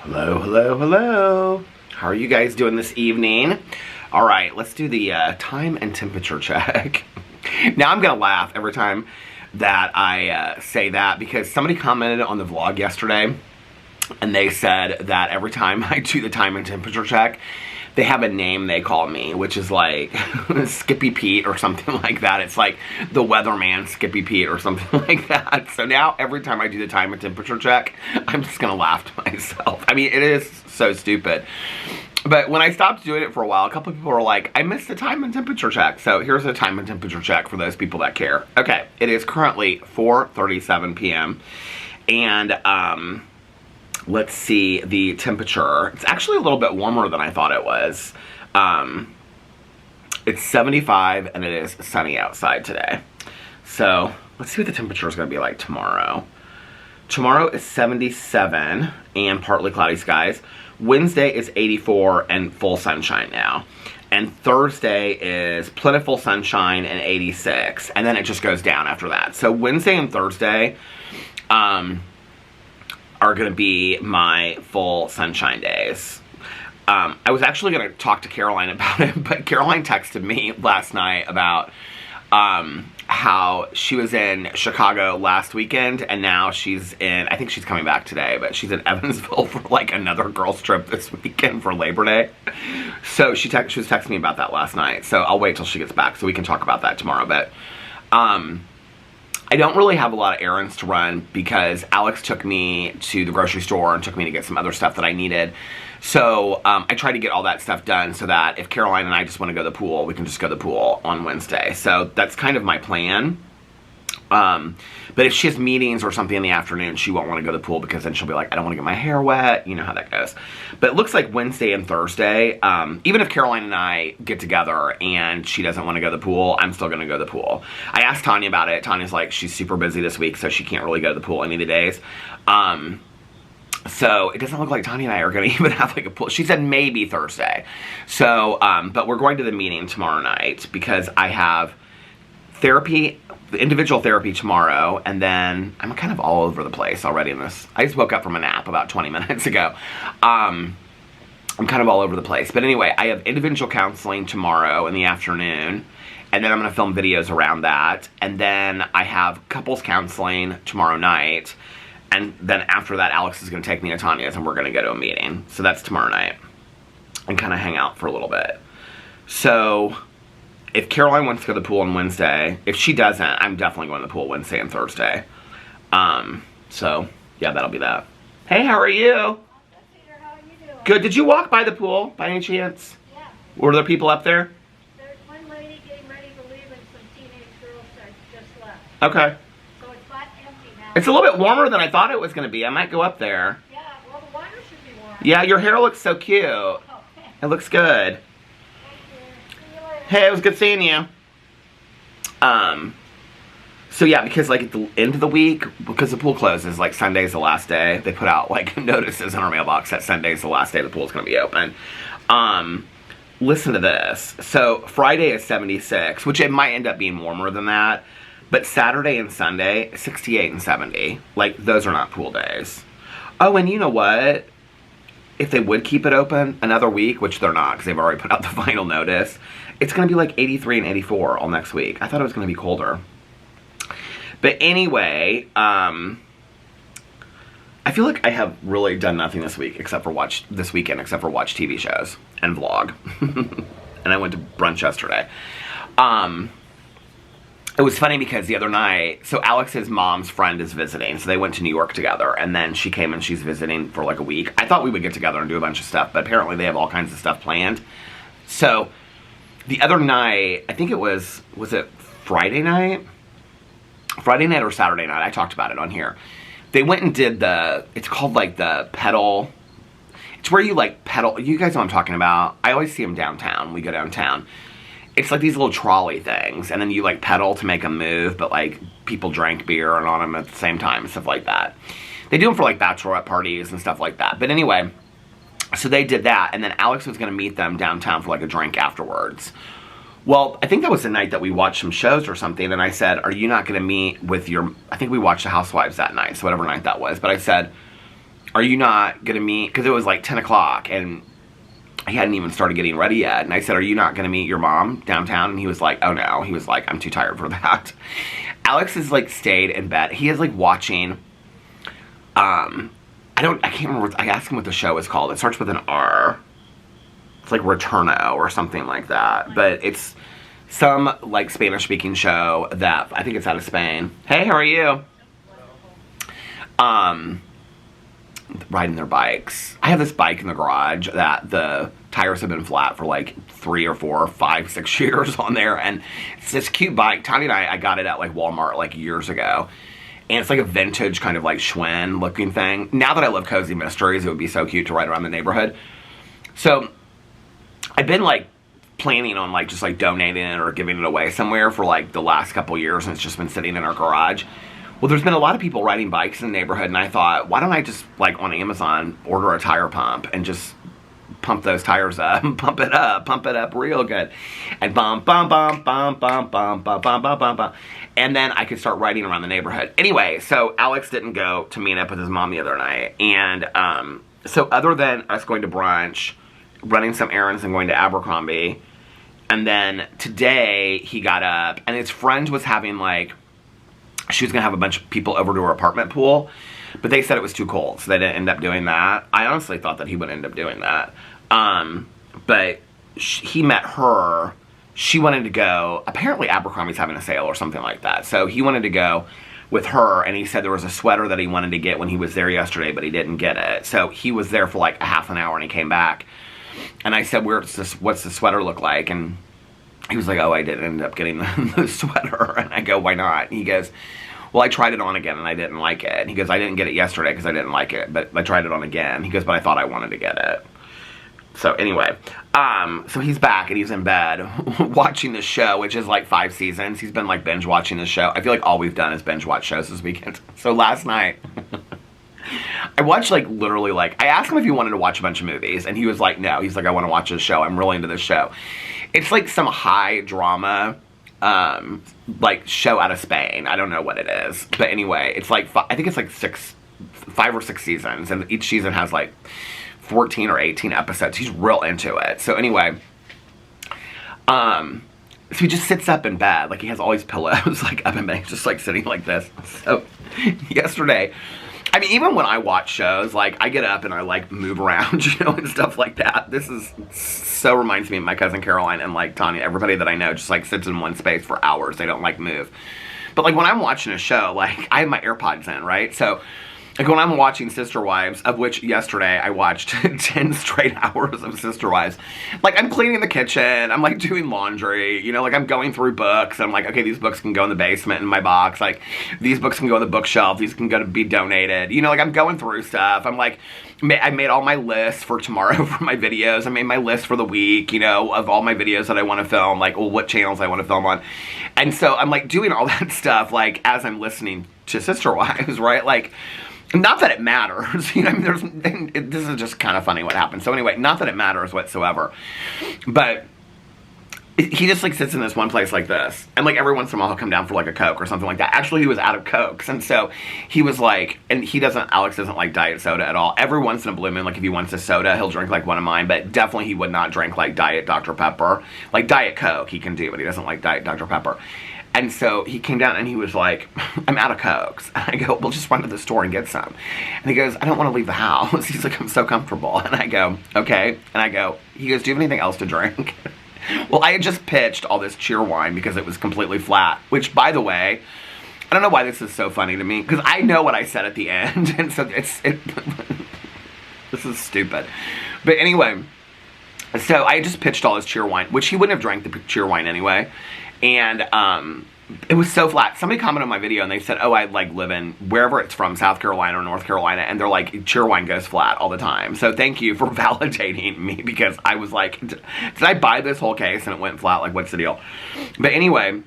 Hello, hello, hello. How are you guys doing this evening? All right, let's do the time and temperature check. Now I'm gonna laugh every time that I say that because somebody commented on the vlog yesterday and they said that every time I do the time and temperature check, they have a name they call me, which is like Skippy Pete or something like that. It's like the weatherman Skippy Pete or something like that. So now every time I do the time and temperature check, I'm just gonna laugh to myself. I mean, it is so stupid. But when I stopped doing it for a while, a couple of people were like, I missed the time and temperature check. So here's a time and temperature check for those people that care. Okay, it is currently 4:37 p.m. And let's see the temperature. It's actually a little bit warmer than I thought it was. It's 75 and it is sunny outside today. So let's see what the temperature is going to be like tomorrow. Tomorrow is 77 and partly cloudy skies. Wednesday is 84 and full sunshine now. And Thursday is plentiful sunshine and 86. And then it just goes down after that. So Wednesday and Thursday are going to be my full sunshine days. I was actually going to talk to Caroline about it, but Caroline texted me last night about how she was in Chicago last weekend, and now she's in, I think she's coming back today, but she's in Evansville for like another girls trip this weekend for Labor Day. So she was texting me about that last night, so I'll wait till she gets back so we can talk about that tomorrow. But I don't really have a lot of errands to run because Alex took me to the grocery store and took me to get some other stuff that I needed. So I try to get all that stuff done so that if Caroline and I just want to go to the pool, we can just go to the pool on Wednesday. So that's kind of my plan. But if she has meetings or something in the afternoon, she won't want to go to the pool because then she'll be like, I don't want to get my hair wet. You know how that goes. But it looks like Wednesday and Thursday, even if Caroline and I get together and she doesn't want to go to the pool, I'm still going to go to the pool. I asked Tanya about it. Tanya's like, she's super busy this week, so she can't really go to the pool any of the days. So it doesn't look like Tanya and I are going to even have like a pool. She said maybe Thursday. So, but we're going to the meeting tomorrow night because I have therapy, individual therapy tomorrow, and then I'm kind of all over the place already in this. I just woke up from a nap about 20 minutes ago. I'm kind of all over the place. But anyway, I have individual counseling tomorrow in the afternoon, and then I'm going to film videos around that. And then I have couples counseling tomorrow night. And then after that, Alex is going to take me to Tanya's, and we're going to go to a meeting. So that's tomorrow night. And kind of hang out for a little bit. So if Caroline wants to go to the pool on Wednesday, if she doesn't, I'm definitely going to the pool Wednesday and Thursday. So, yeah, that'll be that. Hey, how are you? How are you doing? Good. Did you walk by the pool by any chance? Yeah. Were there people up there? There's one lady getting ready to leave and some teenage girls that just left. Okay. So it's not empty now. It's a little bit warmer than I thought it was going to be. I might go up there. Yeah, well, the water should be warm. Yeah, your hair looks so cute. Okay. It looks good. Thank you. See you later. Hey, it was good seeing you. So yeah, because like at the end of the week, because the pool closes, like Sunday's the last day, they put out like notices in our mailbox that Sunday's the last day the pool's gonna be open. Listen to this. So Friday is 76, which it might end up being warmer than that, but Saturday and Sunday, 68 and 70. Like, those are not pool days. Oh, and you know what? If they would keep it open another week, which they're not because they've already put out the final notice, it's going to be like 83 and 84 all next week. I thought it was going to be colder. But anyway, I feel like I have really done nothing this week except for watch TV shows and vlog. And I went to brunch yesterday. It was funny because the other night, so Alex's mom's friend is visiting, so they went to New York together, and then she came and she's visiting for like a week. I thought we would get together and do a bunch of stuff, but apparently they have all kinds of stuff planned. So the other night, I think it was it Friday night? Friday night or Saturday night, I talked about it on here. They went and did it's called like the pedal. It's where you like pedal. You guys know what I'm talking about. I always see them downtown. We go downtown. It's like these little trolley things, and then you like pedal to make them move, but like people drank beer and on them at the same time and stuff like that. They do them for like bachelorette parties and stuff like that. But anyway, so they did that, and then Alex was going to meet them downtown for like a drink afterwards. Well, I think that was the night that we watched some shows or something, and I said, are you not going to meet with your, I think we watched The Housewives that night, so whatever night that was, but I said, are you not going to meet, because it was like 10 o'clock and he hadn't even started getting ready yet. And I said, are you not going to meet your mom downtown? And he was like, oh no. He was like, I'm too tired for that. Alex has like stayed in bed. He is like watching, I can't remember, I asked him what the show is called. It starts with an R. It's like Returno or something like that. But it's some like Spanish speaking show that, I think it's out of Spain. Hey, how are you? Riding their bikes. I have this bike in the garage that the tires have been flat for like 3 or 4 or 5, 6 years on there, and it's this cute bike. Tony and I got it at like Walmart like years ago, and it's like a vintage kind of like Schwinn looking thing. Now that I love cozy mysteries, it would be so cute to ride around the neighborhood. So I've been like planning on like just like donating it or giving it away somewhere for like the last couple years, and it's just been sitting in our garage. Well, there's been a lot of people riding bikes in the neighborhood, and I thought, why don't I just, like, on Amazon, order a tire pump and just pump those tires up, pump it up real good, and bump, bump, bump, bump, bump, bump, bump, bump, bump, bump, bump, and then I could start riding around the neighborhood. Anyway, so Alex didn't go to meet up with his mom the other night, and so other than us going to brunch, running some errands, and going to Abercrombie, and then today he got up, and his friend was having, like, she was going to have a bunch of people over to her apartment pool, but they said it was too cold, so they didn't end up doing that. I honestly thought that he would end up doing that. But he met her. She wanted to go. Apparently Abercrombie's having a sale or something like that. So he wanted to go with her, and he said there was a sweater that he wanted to get when he was there yesterday, but he didn't get it. So he was there for like a half an hour, and he came back. And I said, what's the sweater look like? And he was like, oh, I didn't end up getting the sweater. And I go, why not? And he goes, well, I tried it on again and I didn't like it. And he goes, I didn't get it yesterday because I didn't like it, but I tried it on again. He goes, but I thought I wanted to get it. So anyway, so he's back and he's in bed watching the show, which is like 5 seasons. He's been like binge watching the show. I feel like all we've done is binge watch shows this weekend. So last night, I watched like literally like, I asked him if he wanted to watch a bunch of movies, and he was like, no. He's like, I want to watch this show. I'm really into this show. It's like some high drama, like show out of Spain. I don't know what it is, but anyway, it's like I think it's like 5 or 6 seasons, and each season has like 14 or 18 episodes. He's real into it. So anyway, so he just sits up in bed, like he has all these pillows like up in bed, he's just like sitting like this. So yesterday, I mean, even when I watch shows, like, I get up and I, like, move around, you know, and stuff like that. This is so reminds me of my cousin Caroline and, like, Tanya. Everybody that I know just, like, sits in one space for hours. They don't, like, move. But, like, when I'm watching a show, like, I have my AirPods in, right? So, like, when I'm watching Sister Wives, of which yesterday I watched 10 straight hours of Sister Wives, like, I'm cleaning the kitchen, I'm, like, doing laundry, you know, like, I'm going through books, I'm like, okay, these books can go in the basement in my box, like, these books can go on the bookshelf, these can go to be donated, you know, like, I'm going through stuff, I'm, like, I made all my lists for tomorrow for my videos, I made my list for the week, you know, of all my videos that I want to film, like, well, what channels I want to film on, and so I'm, like, doing all that stuff, like, as I'm listening to Sister Wives, right, like, not that it matters, you know, I mean, this is just kind of funny what happened. So anyway, not that it matters whatsoever, but he just, like, sits in this one place like this, and, like, every once in a while he'll come down for, like, a Coke or something like that. Actually, he was out of Cokes, and so he was, like, and Alex doesn't like diet soda at all. Every once in a blue moon, like, if he wants a soda, he'll drink, like, one of mine, but definitely he would not drink, like, Diet Dr. Pepper. Like, Diet Coke he can do, but he doesn't like Diet Dr. Pepper. And so he came down and he was like, I'm out of Cokes. And I go, well, just run to the store and get some. And he goes, I don't want to leave the house. He's like, I'm so comfortable. And I go, okay. And I go, he goes, do you have anything else to drink? Well, I had just pitched all this cheer wine because it was completely flat. Which, by the way, I don't know why this is so funny to me. Because I know what I said at the end. And so this is stupid. But anyway, so I just pitched all this cheer wine, which he wouldn't have drank the cheer wine anyway. And it was so flat. Somebody commented on my video and they said, oh, I like live in wherever it's from, South Carolina or North Carolina, and they're like, cheer wine goes flat all the time. So thank you for validating me, because I was like, did I buy this whole case and it went flat? Like, what's the deal? But anyway,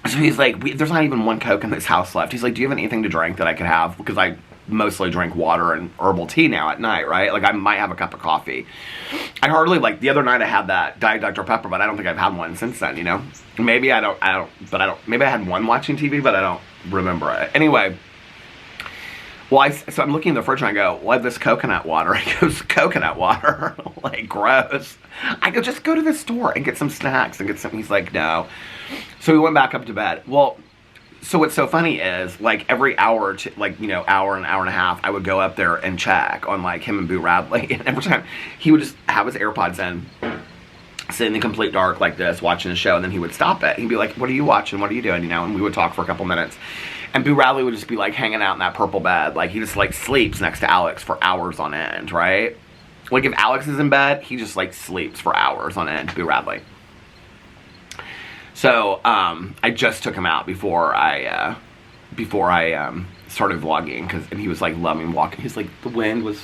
so he's like, there's not even one Coke in this house left. He's like, do you have anything to drink that I could have? Because I mostly drink water and herbal tea now at night, right? Like, I might have a cup of coffee. I hardly, like, the other night I had that Diet Dr. Pepper, but I don't think I've had one since then, you know? Maybe maybe I had one watching TV, but I don't remember it. Anyway, Well, so I'm looking in the fridge and I go, well, I have this coconut water. He goes, coconut water? Like, gross. I go, just go to the store and get some snacks and get some. He's like, no. So we went back up to bed. Well, so what's so funny is, like, every hour, like, you know, hour and a half, I would go up there and check on, like, him and Boo Radley. And every time, he would just have his AirPods in, sit in the complete dark like this, watching the show, and then he would stop it. He'd be like, what are you watching? What are you doing? You know, and we would talk for a couple minutes. And Boo Radley would just be, like, hanging out in that purple bed. Like, he just, like, sleeps next to Alex for hours on end, right? Like, if Alex is in bed, he just, like, sleeps for hours on end, Boo Radley. So, I just took him out before I started vlogging, and he was, like, loving walking. He's like, the wind was...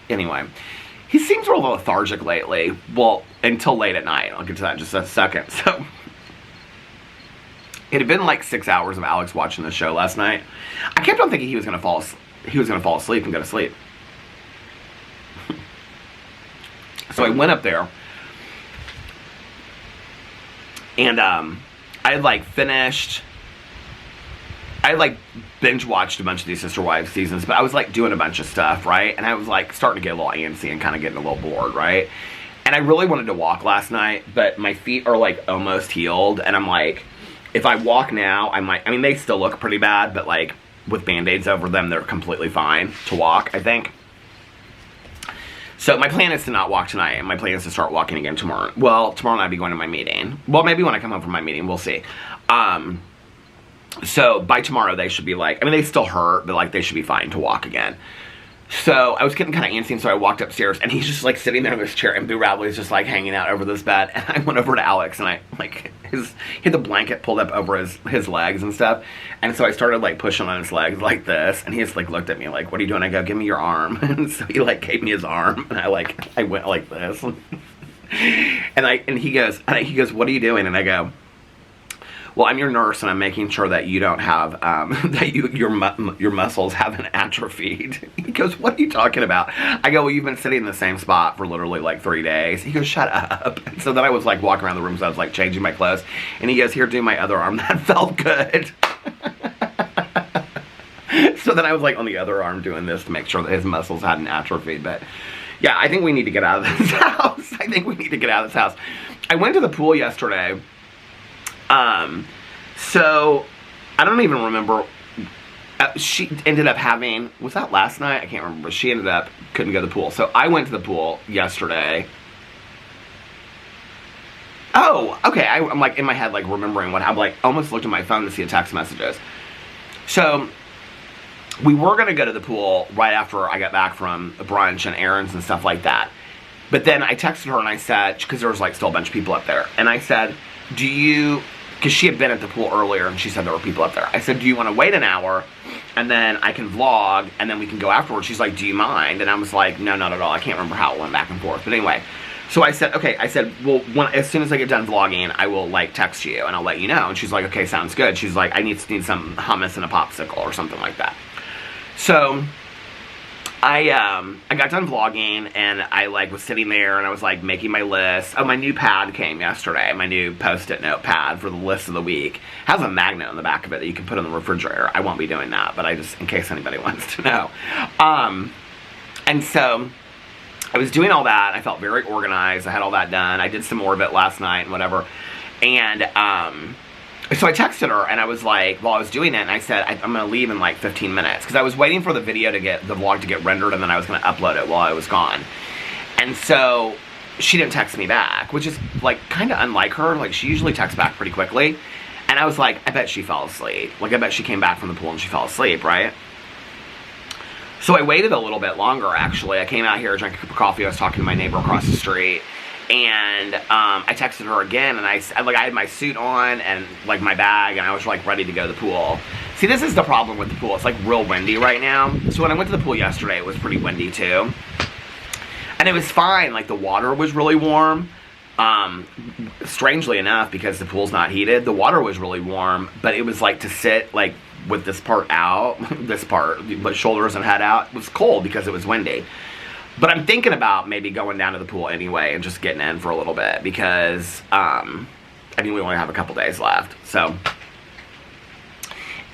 Anyway. He seems real lethargic lately. Well, until late at night. I'll get to that in just a second. So... It had been like 6 hours of Alex watching the show last night. I kept on thinking he was gonna fall asleep and go to sleep. So I went up there, and I had like binge watched a bunch of these Sister Wives seasons, but I was like doing a bunch of stuff, right? And I was like starting to get a little antsy and kind of getting a little bored, right? And I really wanted to walk last night, but my feet are like almost healed, and I'm like, if I walk now, I mean, they still look pretty bad, but, like, with Band-Aids over them, they're completely fine to walk, I think. So my plan is to not walk tonight, and my plan is to start walking again tomorrow. Well, tomorrow night I'll be going to my meeting. Well, maybe when I come home from my meeting, we'll see. So by tomorrow, they should be, like, I mean, they still hurt, but, like, they should be fine to walk again. So I was getting kind of antsy, and so I walked upstairs, and he's just, like, sitting there in this chair, and Boo Radley's just, like, hanging out over this bed, and I went over to Alex, and I, like, he had the blanket pulled up over his legs and stuff, and so I started, like, pushing on his legs like this, and he just, like, looked at me, like, what are you doing? I go, give me your arm, and so he, like, gave me his arm, and I went like this, and he goes, what are you doing? And I go, well, I'm your nurse, and I'm making sure that you don't have, that your muscles haven't atrophied. He goes, what are you talking about? I go, well, you've been sitting in the same spot for literally, like, 3 days. He goes, shut up. And so then I was, like, walking around the room, so I was, like, changing my clothes. And he goes, here, do my other arm. That felt good. So then I was, like, on the other arm doing this to make sure that his muscles hadn't atrophied. But, yeah, I think we need to get out of this house. I went to the pool yesterday. So, I don't even remember, she ended up having, was that last night? I can't remember. She ended up, couldn't go to the pool. So, I went to the pool yesterday. Oh, okay, I'm like, in my head, like, remembering what happened, like, almost looked at my phone to see the text messages. So, we were going to go to the pool right after I got back from brunch and errands and stuff like that. But then I texted her and I said, because there was, like, still a bunch of people up there. And I said, because she had been at the pool earlier and she said there were people up there. I said, do you want to wait an hour and then I can vlog and then we can go afterwards? She's like, do you mind? And I was like, no, not at all. I can't remember how it went back and forth. But anyway, so I said, okay. I said, well, as soon as I get done vlogging, I will, like, text you and I'll let you know. And she's like, okay, sounds good. She's like, I need some hummus and a popsicle or something like that. So I got done vlogging, and I, like, was sitting there, and I was, like, making my list. Oh, my new pad came yesterday, my new Post-it note pad for the list of the week. It has a magnet on the back of it that you can put in the refrigerator. I won't be doing that, but I just, in case anybody wants to know. And so, I was doing all that. I felt very organized. I had all that done. I did some more of it last night and whatever. And, so I texted her, and I was like, while I was doing it, and I said, I'm going to leave in, like, 15 minutes. Because I was waiting for the vlog to get rendered, and then I was going to upload it while I was gone. And so, she didn't text me back, which is, like, kind of unlike her. Like, she usually texts back pretty quickly. And I was like, I bet she fell asleep. Like, I bet she came back from the pool and she fell asleep, right? So I waited a little bit longer, actually. I came out here, drank a cup of coffee. I was talking to my neighbor across the street. And I texted her again, and I had my suit on and, like, my bag, and I was, like, ready to go to the pool. See, this is the problem with the pool. It's, like, real windy right now. So when I went to the pool yesterday, it was pretty windy, too. And it was fine. Like, the water was really warm. Strangely enough, because the pool's not heated, the water was really warm, but it was, like, to sit, like, with this part out, but shoulders and head out, it was cold because it was windy. But I'm thinking about maybe going down to the pool anyway and just getting in for a little bit because, I mean, we only have a couple days left. So,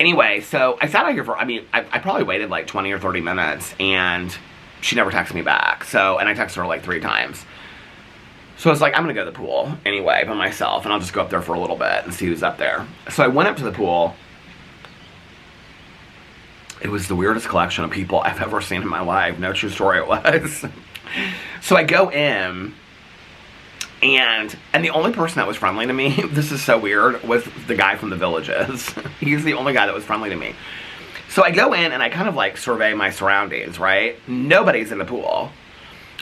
Anyway, so I sat out here for, I probably waited like 20 or 30 minutes, and she never texted me back. So, and I texted her like 3 times. So I was like, I'm gonna go to the pool anyway by myself, and I'll just go up there for a little bit and see who's up there. So I went up to the pool. It was the weirdest collection of people I've ever seen in my life. No, true story, it was. So I go in, and the only person that was friendly to me, this is so weird, was the guy from the Villages. He's the only guy that was friendly to me. So I go in, and I kind of like survey my surroundings, right? Nobody's in the pool.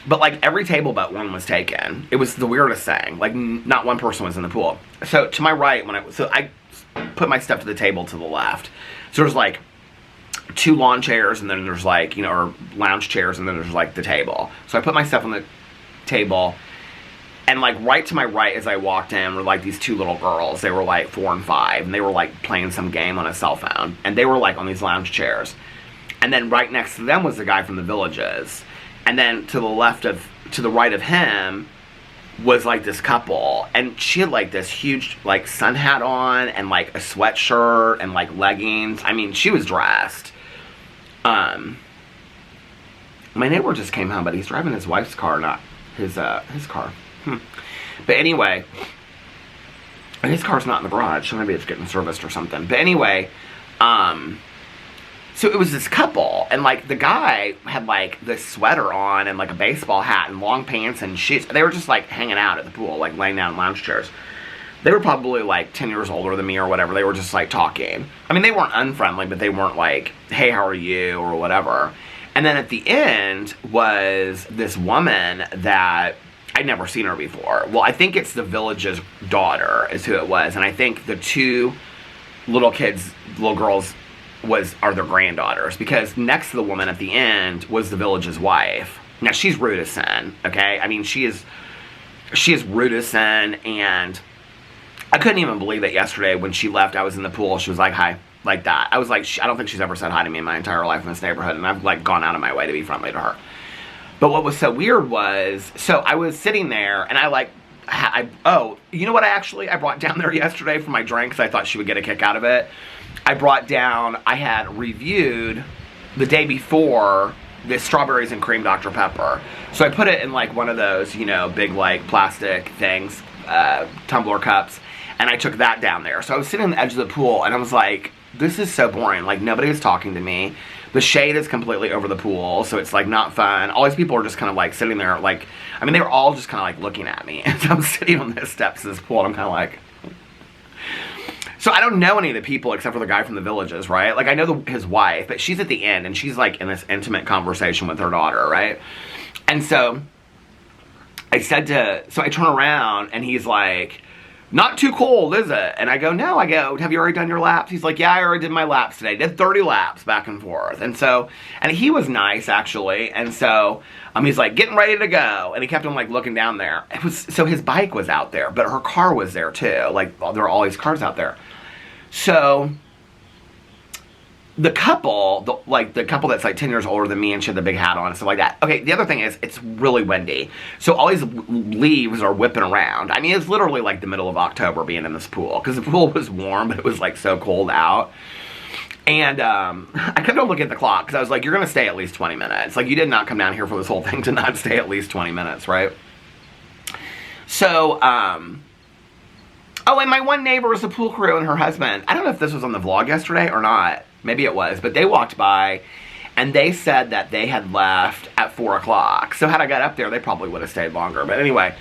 But like every table but one was taken. It was the weirdest thing. Like not one person was in the pool. So to my right, so I put my stuff to the table to the left. So there's like 2 lawn chairs, and then there's like, you know, or lounge chairs, and then there's like the table. So I put my stuff on the table, and like right to my right as I walked in were like these 2 little girls. They were like 4 and 5, and they were like playing some game on a cell phone, and they were like on these lounge chairs. And then right next to them was the guy from the Villages, and then to the right of him was like this couple, and she had like this huge like sun hat on, and like a sweatshirt and like leggings. I mean, she was dressed. My neighbor just came home, but he's driving his wife's car, not his car. But anyway, his car's not in the garage, so maybe it's getting serviced or something. But anyway, so it was this couple, and like the guy had like this sweater on and like a baseball hat and long pants and shoes. They were just like hanging out at the pool, like laying down in lounge chairs. They were probably like 10 years older than me or whatever. They were just like talking. I mean, they weren't unfriendly, but they weren't like, hey, how are you, or whatever. And then at the end was this woman that I'd never seen her before. Well, I think it's the Village's daughter is who it was. And I think the 2 little girls are their granddaughters, because next to the woman at the end was the Village's wife. Now, she's rude as sin, okay? I mean, she is rude as sin, and I couldn't even believe it yesterday when she left. I was in the pool. She was like, hi, like that. I was like, I don't think she's ever said hi to me in my entire life in this neighborhood, and I've like gone out of my way to be friendly to her. But what was so weird was, so I was sitting there, and you know what I brought down there yesterday for my drink, because I thought she would get a kick out of it. I had reviewed the day before this strawberries and cream Dr. Pepper. So I put it in like one of those, you know, big like plastic things, tumbler cups, and I took that down there. So I was sitting on the edge of the pool, and I was like, this is so boring. Like, nobody is talking to me. The shade is completely over the pool, so it's like not fun. All these people are just kind of like sitting there, like, I mean, they were all just kind of like looking at me. And so I'm sitting on the steps of this pool, and I'm kind of like, so I don't know any of the people except for the guy from the Villages, right? Like, I know his wife, but she's at the end, and she's like in this intimate conversation with her daughter, right? And so I turn around, and he's like, not too cold, is it? And I go, no. I go, have you already done your laps? He's like, yeah, I already did my laps today. Did 30 laps back and forth. And he was nice, actually. And so he's like, getting ready to go. And he kept on like looking down there. So his bike was out there, but her car was there too. Like, there are all these cars out there. So the couple that's like 10 years older than me, and she had the big hat on and stuff like that. Okay, the other thing is, it's really windy. So all these leaves are whipping around. I mean, it's literally like the middle of October being in this pool, because the pool was warm, but it was like so cold out. And I kept on looking at the clock, because I was like, you're going to stay at least 20 minutes. Like, you did not come down here for this whole thing to not stay at least 20 minutes, right? So, oh, and my one neighbor is the pool crew and her husband. I don't know if this was on the vlog yesterday or not. Maybe it was, but they walked by, and they said that they had left at 4 o'clock. So had I got up there, they probably would have stayed longer. But anyway,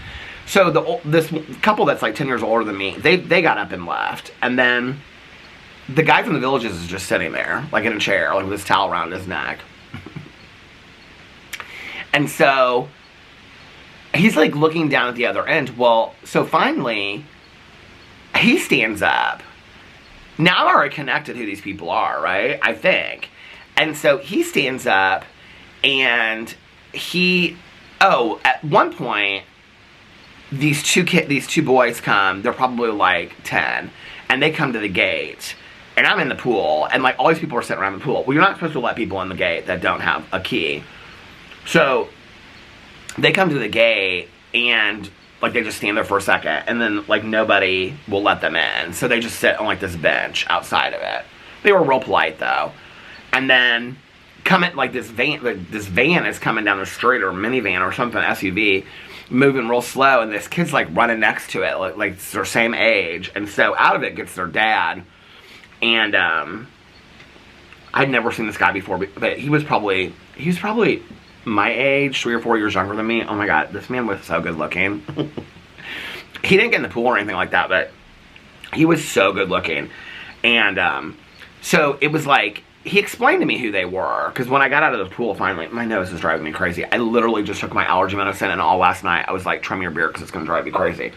so this couple that's like 10 years older than me, they got up and left. And then the guy from the Villages is just sitting there, like in a chair, like with his towel around his neck. And so he's like looking down at the other end. Well, so finally, he stands up. Now I'm already connected who these people are, right? I think. And so he stands up, and at one point, these two boys come. They're probably like 10, and they come to the gate, and I'm in the pool, and like all these people are sitting around the pool. Well, you're not supposed to let people in the gate that don't have a key. So they come to the gate, and like they just stand there for a second, and then like nobody will let them in. So they just sit on like this bench outside of it. They were real polite though. And then coming, like this van is coming down the street, or a minivan or something, SUV, moving real slow, and this kid's like running next to it, like it's their same age. And so out of it gets their dad. And I'd never seen this guy before, but he was probably my age, 3 or 4 years younger than me. Oh my god, this man was so good looking. He didn't get in the pool or anything like that, but he was so good looking. And so it was like, he explained to me who they were, because when I got out of the pool finally, my nose is driving me crazy. I literally just took my allergy medicine, and all last night I was like, trim your beer because it's going to drive me crazy.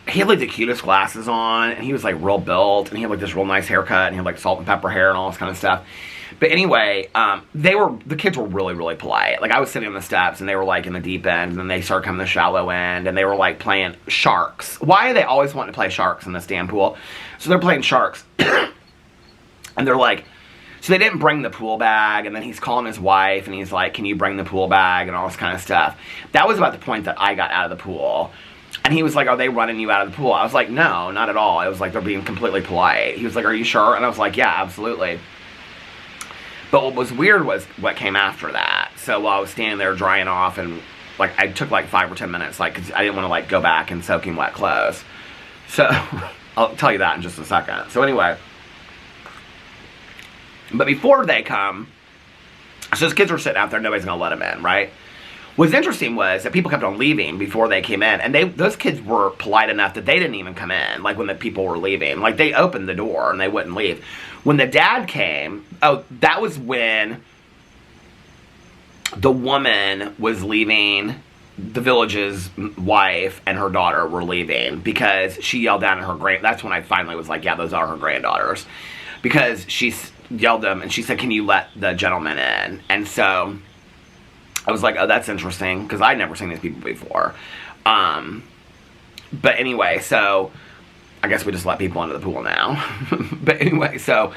He had like the cutest glasses on, and he was like real built, and he had like this real nice haircut, and he had like salt and pepper hair and all this kind of stuff. But anyway, the kids were really, really polite. Like, I was sitting on the steps, and they were like in the deep end, and then they started coming to the shallow end, and they were like playing sharks. Why are they always wanting to play sharks in this damn pool? So they're playing sharks. And they're like, so they didn't bring the pool bag, and then he's calling his wife, and he's like, can you bring the pool bag, and all this kind of stuff. That was about the point that I got out of the pool. And he was like, are they running you out of the pool? I was like, no, not at all. It was like, they're being completely polite. He was like, are you sure? And I was like, yeah, absolutely. But what was weird was what came after that. So while I was standing there drying off, and like I took like 5 or 10 minutes, like, cause I didn't want to like go back and soak in wet clothes. So I'll tell you that in just a second. So anyway, but before they come, so those kids were sitting out there, nobody's gonna let them in, right? What's interesting was that people kept on leaving before they came in, and those kids were polite enough that they didn't even come in, like when the people were leaving. Like, they opened the door and they wouldn't leave. When the dad came, that was when the woman was leaving, the village's wife and her daughter were leaving, because she yelled down at her that's when I finally was like, yeah, those are her granddaughters. Because she yelled them, and she said, can you let the gentleman in? And so I was like, oh, that's interesting, because I'd never seen these people before. But anyway, so I guess we just let people into the pool now. But anyway, so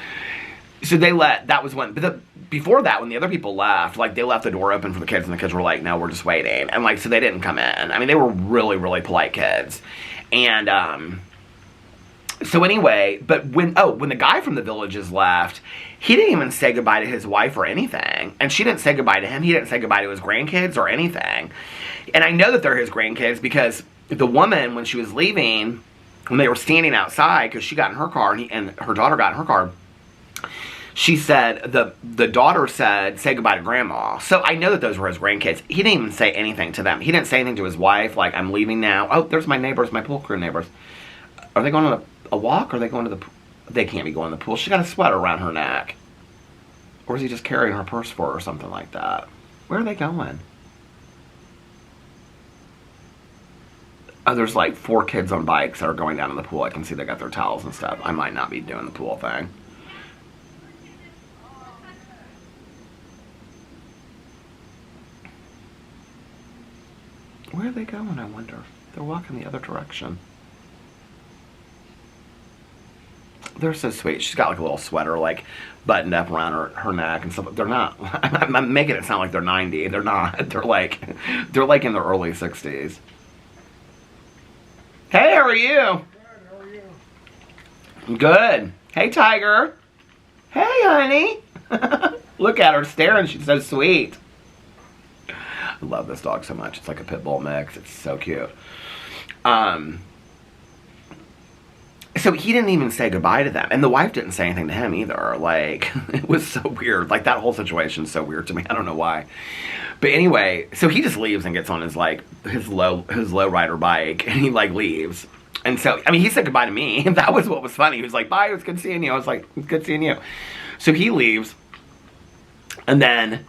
that was when, but before that, when the other people left, like, they left the door open for the kids, and the kids were like, no, we're just waiting. And like, so they didn't come in. I mean, they were really, really polite kids. And, so anyway, but when the guy from the villages left, he didn't even say goodbye to his wife or anything. And she didn't say goodbye to him. He didn't say goodbye to his grandkids or anything. And I know that they're his grandkids, because the woman, when she was leaving, when they were standing outside, because she got in her car, and her daughter got in her car, she said, the daughter said, say goodbye to grandma. So I know that those were his grandkids. He didn't even say anything to them. He didn't say anything to his wife, like, I'm leaving now. Oh, there's my neighbors, my pool crew neighbors. Are they going on a walk, or are they going to the pool? They can't be going to the pool. She got a sweater around her neck. Or is he just carrying her purse for her, or something like that? Where are they going? Oh, there's like 4 kids on bikes that are going down in the pool. I can see they got their towels and stuff. I might not be doing the pool thing. Where are they going, I wonder? They're walking the other direction. They're so sweet. She's got like a little sweater, like, buttoned up around her neck and stuff. They're not, I'm making it sound like they're 90. They're not. They're like in their early 60s. Hey, how are you? Good, how are you? Good. Hey, Tiger. Hey, honey. Look at her staring. She's so sweet. I love this dog so much. It's like a pit bull mix. It's so cute. So he didn't even say goodbye to them. And the wife didn't say anything to him either. Like, it was so weird. Like, that whole situation's so weird to me. I don't know why. But anyway, so he just leaves and gets on his, like, his low rider bike. And he, like, leaves. And so, I mean, he said goodbye to me. And that was what was funny. He was like, bye, it was good seeing you. I was like, it's good seeing you. So he leaves. And then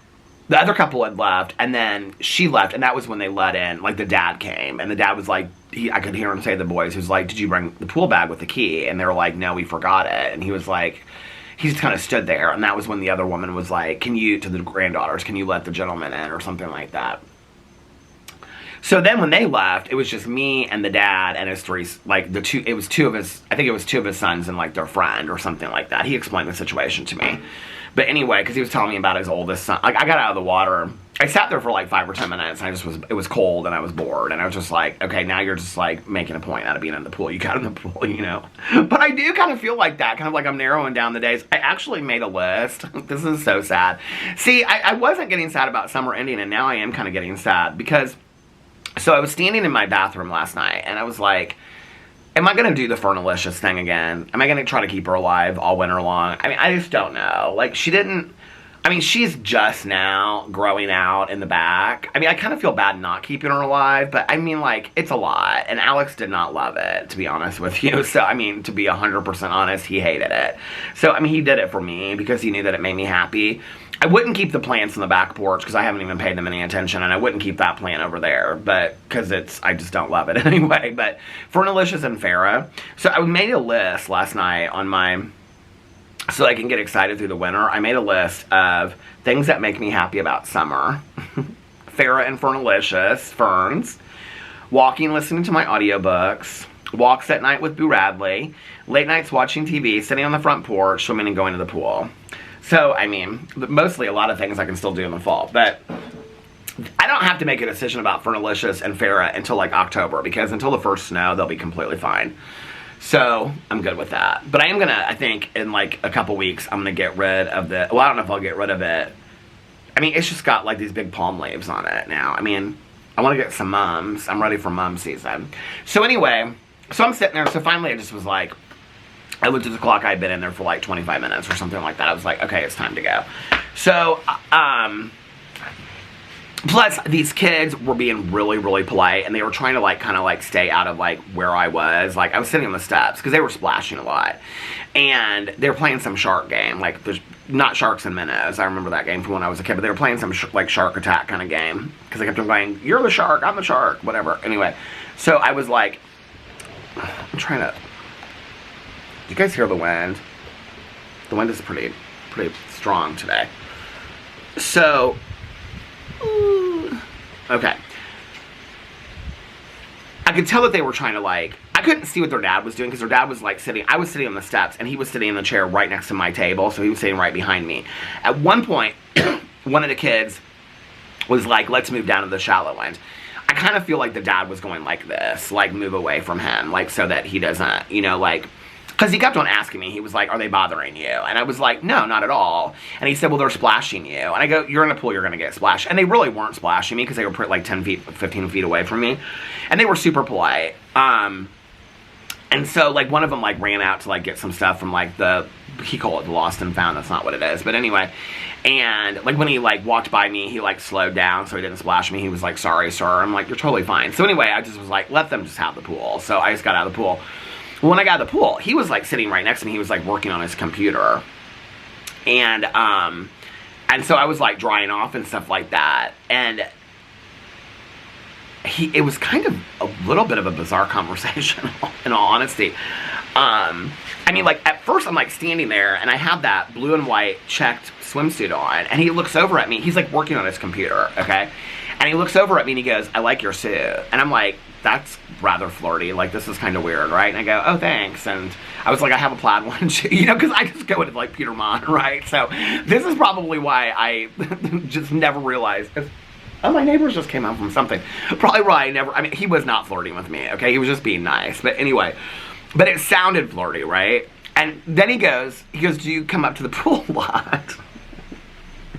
the other couple had left, and then she left, and that was when they let in, like, the dad came, and the dad was like, I could hear him say to the boys, he was like, did you bring the pool bag with the key? And they were like, no, we forgot it. And he was like, he just kind of stood there, and that was when the other woman was like, to the granddaughters, can you let the gentleman in, or something like that. So then when they left, it was just me and the dad and his three, like, I think it was two of his sons and, like, their friend, or something like that. He explained the situation to me. But anyway, because he was telling me about his oldest son. Like, I got out of the water, I sat there for like 5 or 10 minutes, and it was cold, and I was bored, and I was just like, okay, now you're just like making a point out of being in the pool. You got in the pool, you know. But I do kind of feel like that, kind of like I'm narrowing down the days. I actually made a list. This is so sad. See, I wasn't getting sad about summer ending, and now I am kind of getting sad because, so I was standing in my bathroom last night, and I was like, am I going to do the Fernalicious thing again? Am I going to try to keep her alive all winter long? I mean, I just don't know. Like, she's just now growing out in the back. I mean, I kind of feel bad not keeping her alive, but I mean, like, it's a lot. And Alex did not love it, to be honest with you. So, I mean, to be 100% honest, he hated it. So, I mean, he did it for me because he knew that it made me happy. I wouldn't keep the plants on the back porch because I haven't even paid them any attention, and I wouldn't keep that plant over there, but because I just don't love it anyway. But Fernalicious and Farrah. So I made a list last night on my, so I can get excited through the winter. I made a list of things that make me happy about summer. Farrah and Fernalicious, ferns, walking, listening to my audiobooks, walks at night with Boo Radley, late nights watching TV, sitting on the front porch, swimming and going to the pool. So, I mean, mostly a lot of things I can still do in the fall, but I don't have to make a decision about Fernalicious and Farrah until like October, because until the first snow, they'll be completely fine. So, I'm good with that. But I am gonna, I think, in like a couple weeks, I'm gonna get rid of well, I don't know if I'll get rid of it. I mean, it's just got like these big palm leaves on it now. I mean, I want to get some mums. I'm ready for mum season. So anyway, so I'm sitting there, so finally I just was like, I looked at the clock, I had been in there for like 25 minutes or something like that. I was like, okay, it's time to go. So, plus these kids were being really, really polite, and they were trying to like, kind of like stay out of like where I was. Like, I was sitting on the steps because they were splashing a lot. And they were playing some shark game. Like, there's not Sharks and Minnows. I remember that game from when I was a kid, but they were playing some like shark attack kind of game. Because they kept on going, you're the shark, I'm the shark, whatever. Anyway, so I was like, I'm trying to, you guys hear the wind? The wind is pretty strong today. So, okay. I could tell that they were trying to like, I couldn't see what their dad was doing because their dad was like sitting, I was sitting on the steps and he was sitting in the chair right next to my table, so he was sitting right behind me. At one point, one of the kids was like, let's move down to the shallow end. I kind of feel like the dad was going like this, like move away from him, like so that he doesn't, you know, like, because he kept on asking me, he was like, are they bothering you? And I was like, no, not at all. And he said, well, they're splashing you. And I go, you're in a pool, you're going to get splashed. And they really weren't splashing me because they were like 10 feet, 15 feet away from me. And they were super polite. And so, like, one of them, like, ran out to, like, get some stuff from, like, he called it the lost and found. That's not what it is. But anyway, and, like, when he, like, walked by me, he, like, slowed down so he didn't splash me. He was like, sorry, sir. I'm like, you're totally fine. So anyway, I just was like, let them just have the pool. So I just got out of the pool. When I got out of the pool, he was, like, sitting right next to me. He was, like, working on his computer. And so I was, like, drying off and stuff like that. And it was kind of a little bit of a bizarre conversation, in all honesty. I mean, like, at first I'm, like, standing there, and I have that blue and white checked swimsuit on, and he looks over at me. He's, like, working on his computer, okay? And he looks over at me, and he goes, I like your suit. And I'm like, that's rather flirty. Like, this is kind of weird, right? And I go, oh, thanks. And I was like, I have a plaid one, you know, because I just go into, like, Peter Monn, right? So this is probably why I just never realized. Oh, my neighbors just came out from something. Probably why I mean, he was not flirting with me, okay? He was just being nice. But anyway, but it sounded flirty, right? And then he goes, do you come up to the pool a lot?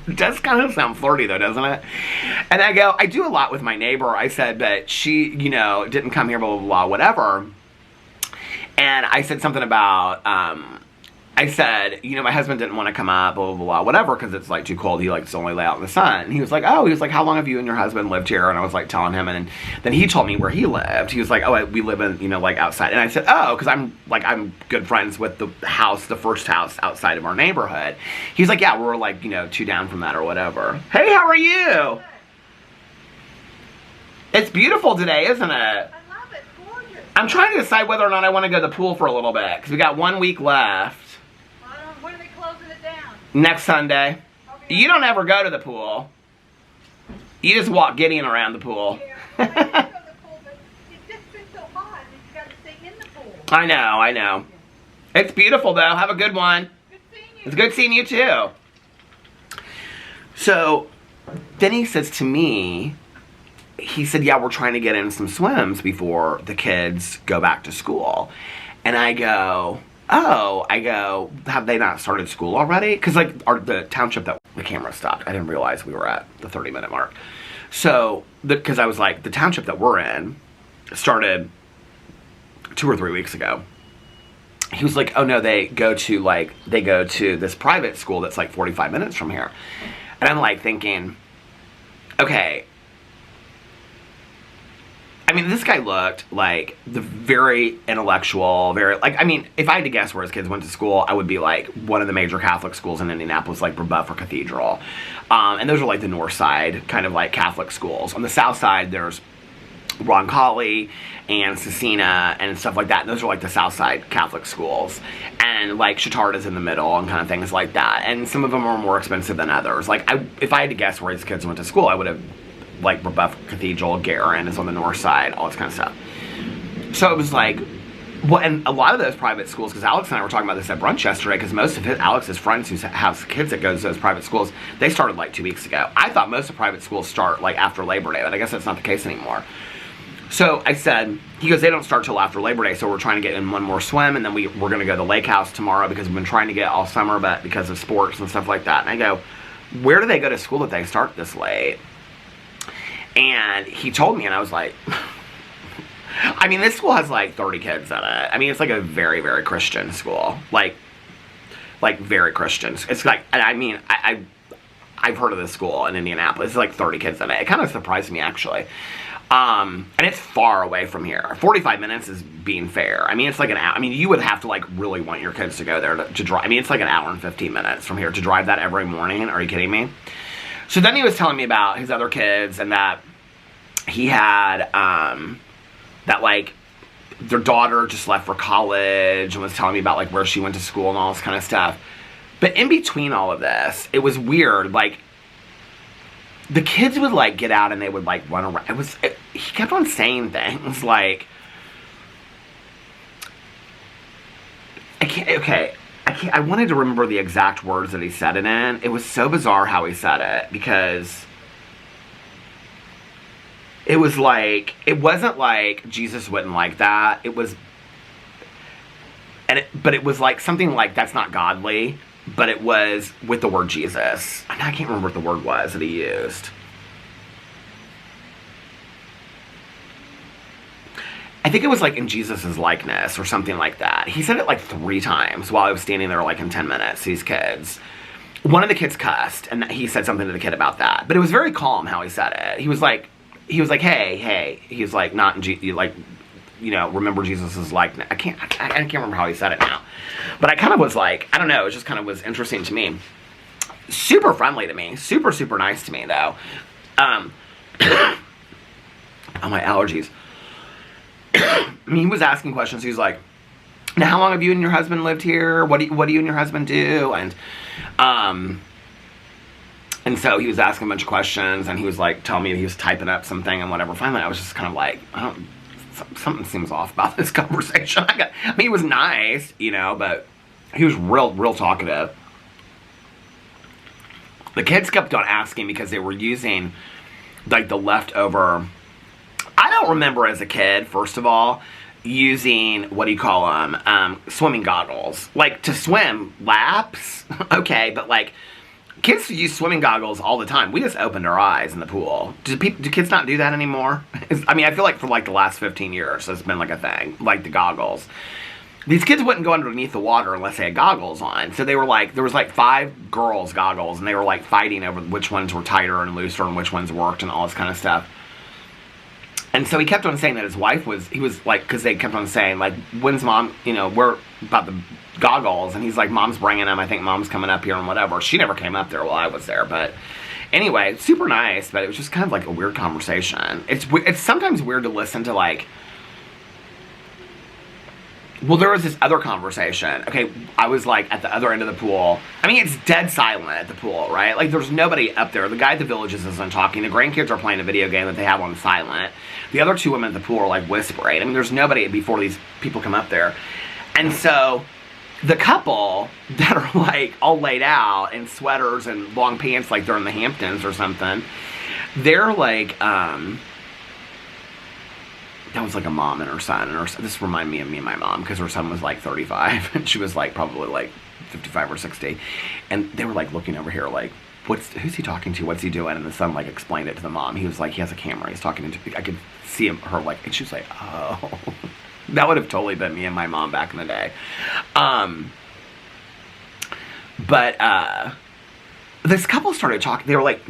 It does kind of sound flirty, though, doesn't it? And I go, I do a lot with my neighbor. I said, but she, you know, didn't come here, blah, blah, blah, whatever. And I said something about, I said, you know, my husband didn't want to come up, blah, blah, blah, whatever, because it's, like, too cold. He likes to only lay out in the sun. And he was like, how long have you and your husband lived here? And I was, like, telling him. And then he told me where he lived. He was like, oh, we live in, you know, like, outside. And I said, oh, because I'm good friends with the first house outside of our neighborhood. He's like, yeah, we're, like, you know, 2 down from that or whatever. Hey, how are you? It's beautiful today, isn't it? I love it. Gorgeous. I'm trying to decide whether or not I want to go to the pool for a little bit, because we got 1 week left. When are they closing it down? Next Sunday. Okay. You don't ever go to the pool. You just walk Gideon around the pool. Yeah. I used to go to the pool, but it's just been so hot, and you got to stay in the pool. I know. It's beautiful, though. Have a good one. Good seeing you. It's good seeing you, too. So, then he says to me, he said, yeah, we're trying to get in some swims before the kids go back to school. And I go, oh, have they not started school already? Because, like, the township that the camera stopped, I didn't realize we were at the 30-minute mark. So, because I was like, the township that we're in started 2 or 3 weeks ago. He was like, oh no, they go to this private school that's like 45 minutes from here. And I'm like thinking, okay, I mean, this guy looked like the very intellectual, very, like, I mean, if I had to guess where his kids went to school, I would be like one of the major Catholic schools in Indianapolis, like Buffer Cathedral. And those are like the north side, kind of like Catholic schools. On the south side, there's Roncalli and Cecina and stuff like that. And those are like the south side Catholic schools. And like Chitarda's in the middle and kind of things like that. And some of them are more expensive than others. Like, if I had to guess where his kids went to school, I would have, like, Buffer Cathedral, Garin is on the north side, all this kind of stuff. So it was like, well, and a lot of those private schools, because Alex and I were talking about this at brunch yesterday, because most of Alex's friends who have kids that go to those private schools, they started like 2 weeks ago. I thought most of private schools start like after Labor Day, but I guess that's not the case anymore. So I said, he goes, they don't start till after Labor Day, so we're trying to get in one more swim, and then we're going to go to the lake house tomorrow, because we've been trying to get all summer, but because of sports and stuff like that. And I go, where do they go to school that they start this late? And he told me, and I was like, I mean, this school has like 30 kids in it. I mean, it's like a very, very Christian school. Like very Christian. It's like, I mean, I've heard of this school in Indianapolis. It's like 30 kids in it. It kind of surprised me, actually. And it's far away from here. 45 minutes is being fair. I mean, it's like an hour. I mean, you would have to like really want your kids to go there to drive. I mean, it's like an hour and 15 minutes from here to drive that every morning. Are you kidding me? So then he was telling me about his other kids and that he had, that like their daughter just left for college and was telling me about like where she went to school and all this kind of stuff. But in between all of this, it was weird. Like, the kids would like get out and they would like run around. He kept on saying things like, I wanted to remember the exact words that he said it in. It was so bizarre how he said it, because it was like, it wasn't like Jesus wouldn't like that. It was, but it was like something like, that's not godly, but it was with the word Jesus. I can't remember what the word was that he used. I think it was like in Jesus' likeness or something like that. He said it like 3 times while I was standing there like in 10 minutes, these kids. One of the kids cussed, and he said something to the kid about that. But it was very calm how he said it. He was like, hey. He was like, not in like, you know, remember Jesus' likeness. I can't remember how he said it now. But I kind of was like, I don't know, it just kind of was interesting to me. Super friendly to me. Super, super nice to me, though. Oh, my allergies. I mean, he was asking questions. He was like, now how long have you and your husband lived here? What do you and your husband do? And so he was asking a bunch of questions, and he was like telling me he was typing up something and whatever. Finally, I was just kind of like, something seems off about this conversation. I mean, he was nice, you know, but he was real talkative. The kids kept on asking because they were using like the leftover. I don't remember as a kid, first of all, using, what do you call them, swimming goggles. Like, to swim laps, okay, but like, kids use swimming goggles all the time. We just opened our eyes in the pool. Do kids not do that anymore? I mean, I feel like for like the last 15 years, it's been like a thing, like the goggles. These kids wouldn't go underneath the water unless they had goggles on. So they were like, there was like 5 girls' goggles, and they were like fighting over which ones were tighter and looser and which ones worked and all this kind of stuff. And so he kept on saying that his wife he was like, because they kept on saying, like, when's mom, you know, we're about the goggles. And he's like, mom's bringing them. I think mom's coming up here and whatever. She never came up there while I was there. But anyway, super nice. But it was just kind of like a weird conversation. It's sometimes weird to listen to, like, well, there was this other conversation. Okay, I was like at the other end of the pool. I mean, it's dead silent at the pool, right? Like, there's nobody up there. The guy at the Villages isn't talking. The grandkids are playing a video game that they have on silent. The other 2 women at the pool are like whispering. I mean, there's nobody before these people come up there. And so the couple that are like all laid out in sweaters and long pants like they're in the Hamptons or something, they're like, that was like a mom and her son. And this reminded me of me and my mom because her son was like 35 and she was like probably like 55 or 60. And they were like looking over here like, who's he talking to? What's he doing? And the son like explained it to the mom. He was like, he has a camera. He's talking to, I could see her like, and she was like, oh. That would have totally been me and my mom back in the day. But this couple started talking. They were like,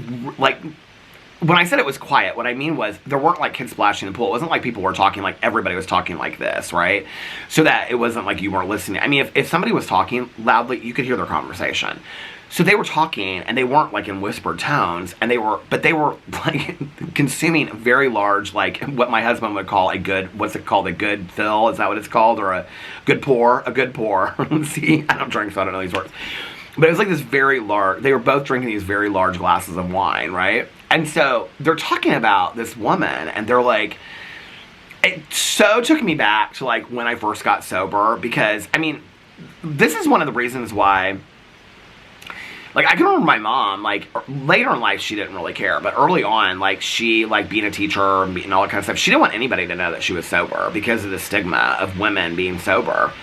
when I said it was quiet, what I mean was there weren't like kids splashing in the pool. It wasn't like people were talking like everybody was talking like this, right? So that it wasn't like you weren't listening. I mean, if somebody was talking loudly, you could hear their conversation. So they were talking, and they weren't like in whispered tones, and they were like consuming very large, like what my husband would call a good, what's it called, a good fill? Is that what it's called? Or a good pour? A good pour. See, I don't drink, so I don't know these words. But it was like this very large, they were both drinking these very large glasses of wine, right? And so they're talking about this woman, and they're like, it so took me back to like when I first got sober, because, I mean, this is one of the reasons why, like, I can remember my mom, like, later in life, she didn't really care. But early on, like, she, like, being a teacher and all that kind of stuff, she didn't want anybody to know that she was sober because of the stigma of women being sober.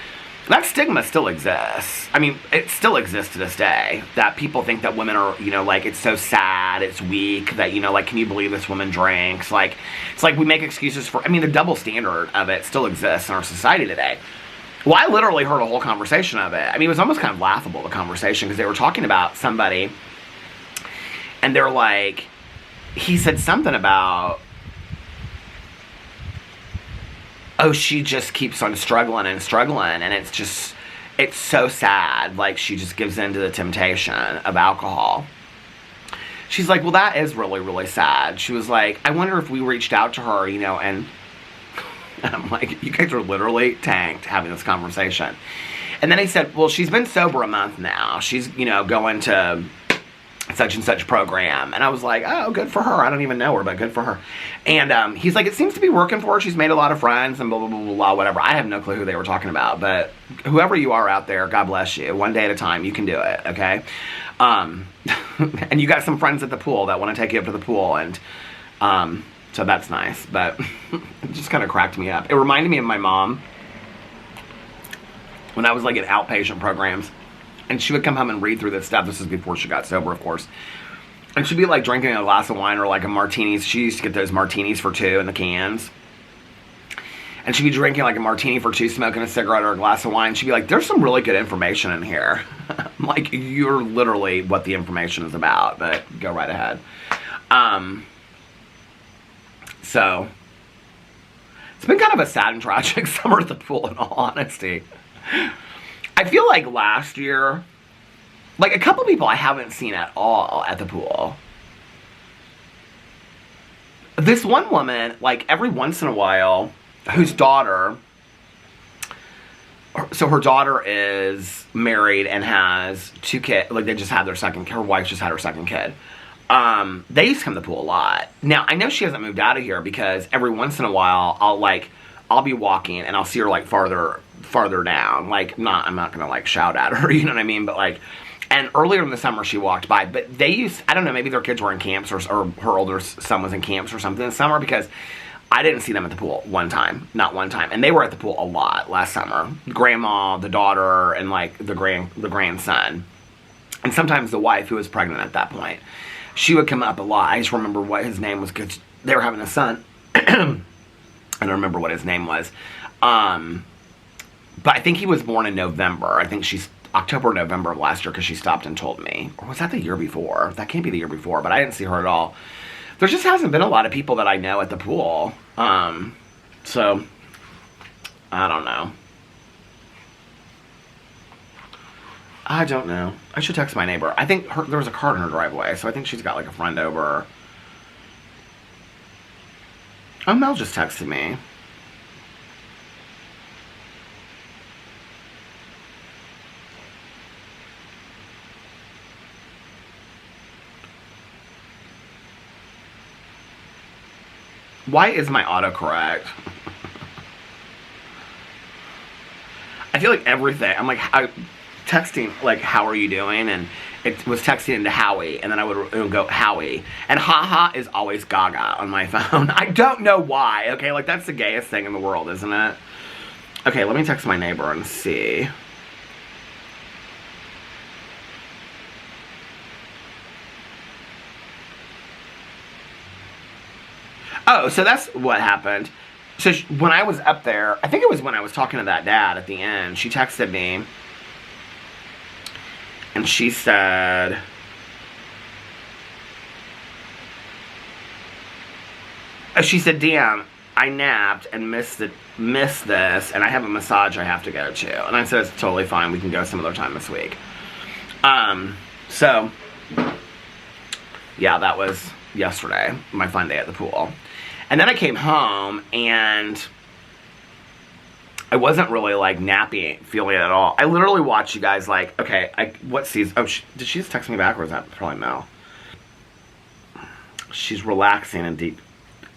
That stigma still exists. I mean, it still exists to this day. That people think that women are, you know, like, it's so sad, it's weak, that, you know, like, can you believe this woman drinks? Like, it's like we make excuses for, I mean, the double standard of it still exists in our society today. Well, I literally heard a whole conversation of it. I mean, it was almost kind of laughable, the conversation, because they were talking about somebody, and they're like, he said something about, oh, she just keeps on struggling and struggling, and it's so sad. Like, she just gives in to the temptation of alcohol. She's like, well, that is really, really sad. She was like, I wonder if we reached out to her, you know, and I'm like, you guys are literally tanked having this conversation. And then he said, well, she's been sober a month now. She's, you know, going to such and such program. And I was like, oh, good for her. I don't even know her, but good for her. And he's like, it seems to be working for her. She's made a lot of friends and blah, blah, blah, blah, blah, whatever. I have no clue who they were talking about. But whoever you are out there, God bless you. One day at a time, you can do it, okay? And you got some friends at the pool that want to take you up to the pool. And so that's nice. But it just kind of cracked me up. It reminded me of my mom when I was like in outpatient programs. And she would come home and read through this stuff. This is before she got sober, of course. And she'd be like drinking a glass of wine or like a martini. She used to get those martinis for two in the cans. And she'd be drinking like a martini for two, smoking a cigarette or a glass of wine. She'd be like, there's some really good information in here. I'm like, you're literally what the information is about, but go right ahead. So, it's been kind of a sad and tragic summer at the pool, in all honesty. I feel like last year, like a couple people I haven't seen at all at the pool. This one woman, like every once in a while, whose daughter, so her daughter is married and has two kids, like they just had their second, her wife just had her second kid. They used to come to the pool a lot. Now, I know she hasn't moved out of here because every once in a while, I'll be walking and I'll see her like farther down. Like, I'm not gonna like shout at her, you know what I mean? But like, and earlier in the summer she walked by, but they used, I don't know, maybe their kids were in camps or her older son was in camps or something this summer, because I didn't see them at the pool not one time. And they were at the pool a lot last summer. Grandma, the daughter, and like the grandson. And sometimes the wife, who was pregnant at that point. She would come up a lot. I just remember what his name was because they were having a son. I don't remember what his name was. But I think he was born in November. I think she's October or November of last year because she stopped and told me. Or was that the year before? That can't be the year before, but I didn't see her at all. There just hasn't been a lot of people that I know at the pool. So, I don't know. I don't know. I should text my neighbor. I think there was a car in her driveway, so I think she's got like a friend over. Oh, Mel just texted me. Why is my autocorrect? I feel like everything, I'm like, texting, like, how are you doing? And it was texting into Howie, and then it would go Howie. And haha is always Gaga on my phone. I don't know why, okay? Like, that's the gayest thing in the world, isn't it? Okay, let me text my neighbor and see. Oh, so that's what happened. So when I was up there, I think it was when I was talking to that dad at the end, she texted me. And she said, damn, I napped and missed this, and I have a massage I have to go to. And I said, it's totally fine. We can go some other time this week. So, yeah, that was yesterday, my fun day at the pool. And then I came home, and I wasn't really, like, nappy feeling it at all. I literally watched you guys, like, okay, what season? Oh, did she just text me back, or is that probably Mel? She's relaxing and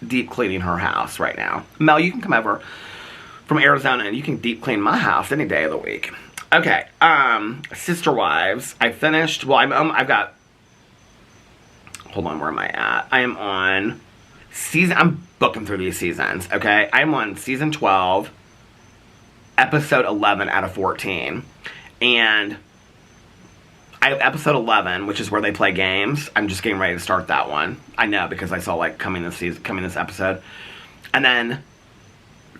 deep cleaning her house right now. Mel, you can come over from Arizona, and you can deep clean my house any day of the week. Okay, Sister Wives. I finished, well, I've got, hold on, where am I at? I am on I'm booking through these seasons, okay? I'm on season 12, episode 11 out of 14. And I have episode 11, which is where they play games. I'm just getting ready to start that one. I know, because I saw, like, coming this episode. And then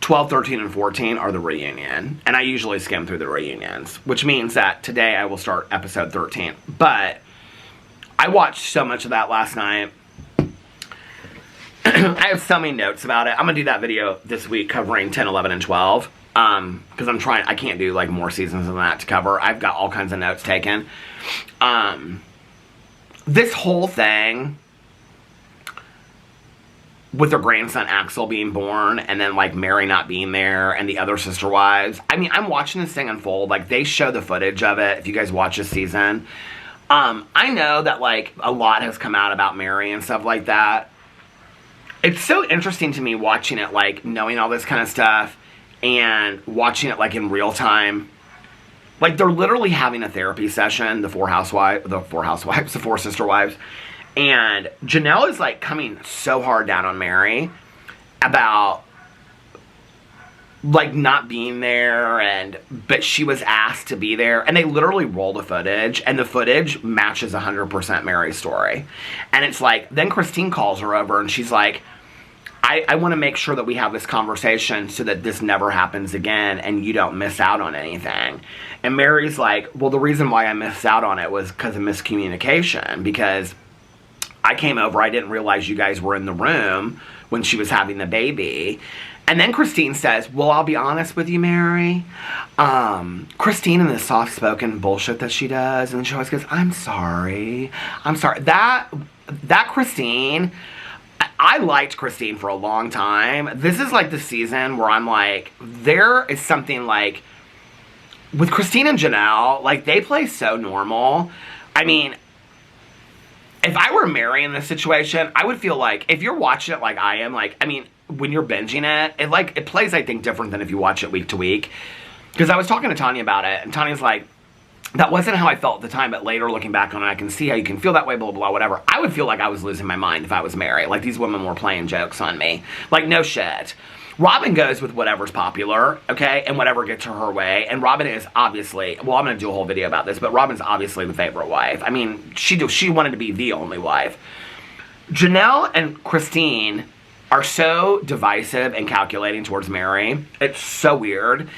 12, 13, and 14 are the reunion. And I usually skim through the reunions, which means that today I will start episode 13. But I watched so much of that last night. I have so many notes about it. I'm going to do that video this week covering 10, 11, and 12. Because I can't do, like, more seasons than that to cover. I've got all kinds of notes taken. This whole thing with their grandson Axel being born, and then, like, Mary not being there, and the other Sister Wives. I mean, I'm watching this thing unfold. Like, they show the footage of it, if you guys watch this season. I know that, like, a lot has come out about Mary and stuff like that. It's so interesting to me watching it, like, knowing all this kind of stuff, and watching it, like, in real time. Like, they're literally having a therapy session, the four Sister Wives. And Janelle is, like, coming so hard down on Mary about, like, not being there, but she was asked to be there. And they literally roll the footage, and the footage matches 100% Mary's story. And it's like, then Christine calls her over, and she's like, I want to make sure that we have this conversation so that this never happens again and you don't miss out on anything. And Mary's like, well, the reason why I missed out on it was because of miscommunication, because I came over, I didn't realize you guys were in the room when she was having the baby. And then Christine says, well, I'll be honest with you, Mary. Christine, in this soft-spoken bullshit that she does, and she always goes, I'm sorry. That Christine, I liked Christine for a long time. This is, like, the season where I'm like, there is something, like, with Christine and Janelle, like, they play so normal. I mean, if I were Mary in this situation, I would feel like, if you're watching it like I am, like, I mean, when you're binging it, it plays, I think, different than if you watch it week to week. Because I was talking to Tanya about it, and Tanya's like, that wasn't how I felt at the time, but later looking back on it, I can see how you can feel that way, blah, blah, blah, whatever. I would feel like I was losing my mind if I was Mary. Like, these women were playing jokes on me. Like, no shit. Robin goes with whatever's popular, okay, and whatever gets her way. And Robin is obviously, well, I'm going to do a whole video about this, but Robin's obviously the favorite wife. I mean, she wanted to be the only wife. Janelle and Christine are so divisive and calculating towards Mary. It's so weird.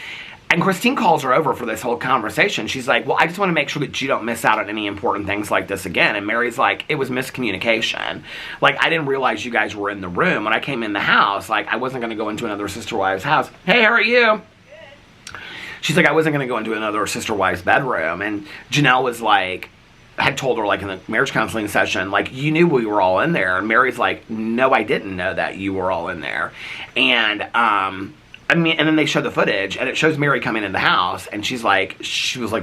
And Christine calls her over for this whole conversation. She's like, well, I just want to make sure that you don't miss out on any important things like this again. And Mary's like, it was miscommunication. Like, I didn't realize you guys were in the room. When I came in the house, like, I wasn't going to go into another Sister Wives house. Hey, how are you? Good. She's like, I wasn't going to go into another Sister Wives bedroom. And Janelle was like, had told her, like, in the marriage counseling session, like, you knew we were all in there. And Mary's like, no, I didn't know that you were all in there. And, I mean, and then they show the footage, and it shows Mary coming in the house, and she was like,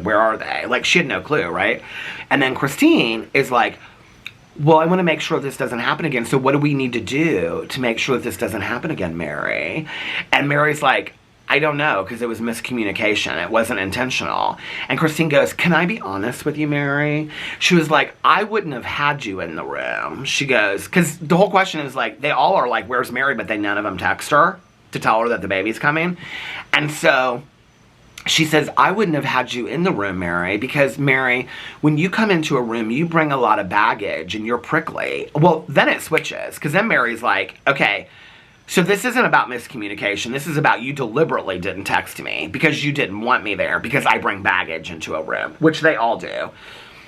where are they? Like, she had no clue, right? And then Christine is like, well, I want to make sure this doesn't happen again, so what do we need to do to make sure that this doesn't happen again, Mary? And Mary's like, I don't know, because it was miscommunication. It wasn't intentional. And Christine goes, can I be honest with you, Mary? She was like, I wouldn't have had you in the room. She goes, because the whole question is like, they all are like, where's Mary? But none of them text her to tell her that the baby's coming. And so she says, I wouldn't have had you in the room, Mary, because, Mary, when you come into a room, you bring a lot of baggage and you're prickly. Well, then it switches, because then Mary's like, okay, so this isn't about miscommunication. This is about you deliberately didn't text me because you didn't want me there because I bring baggage into a room, which they all do.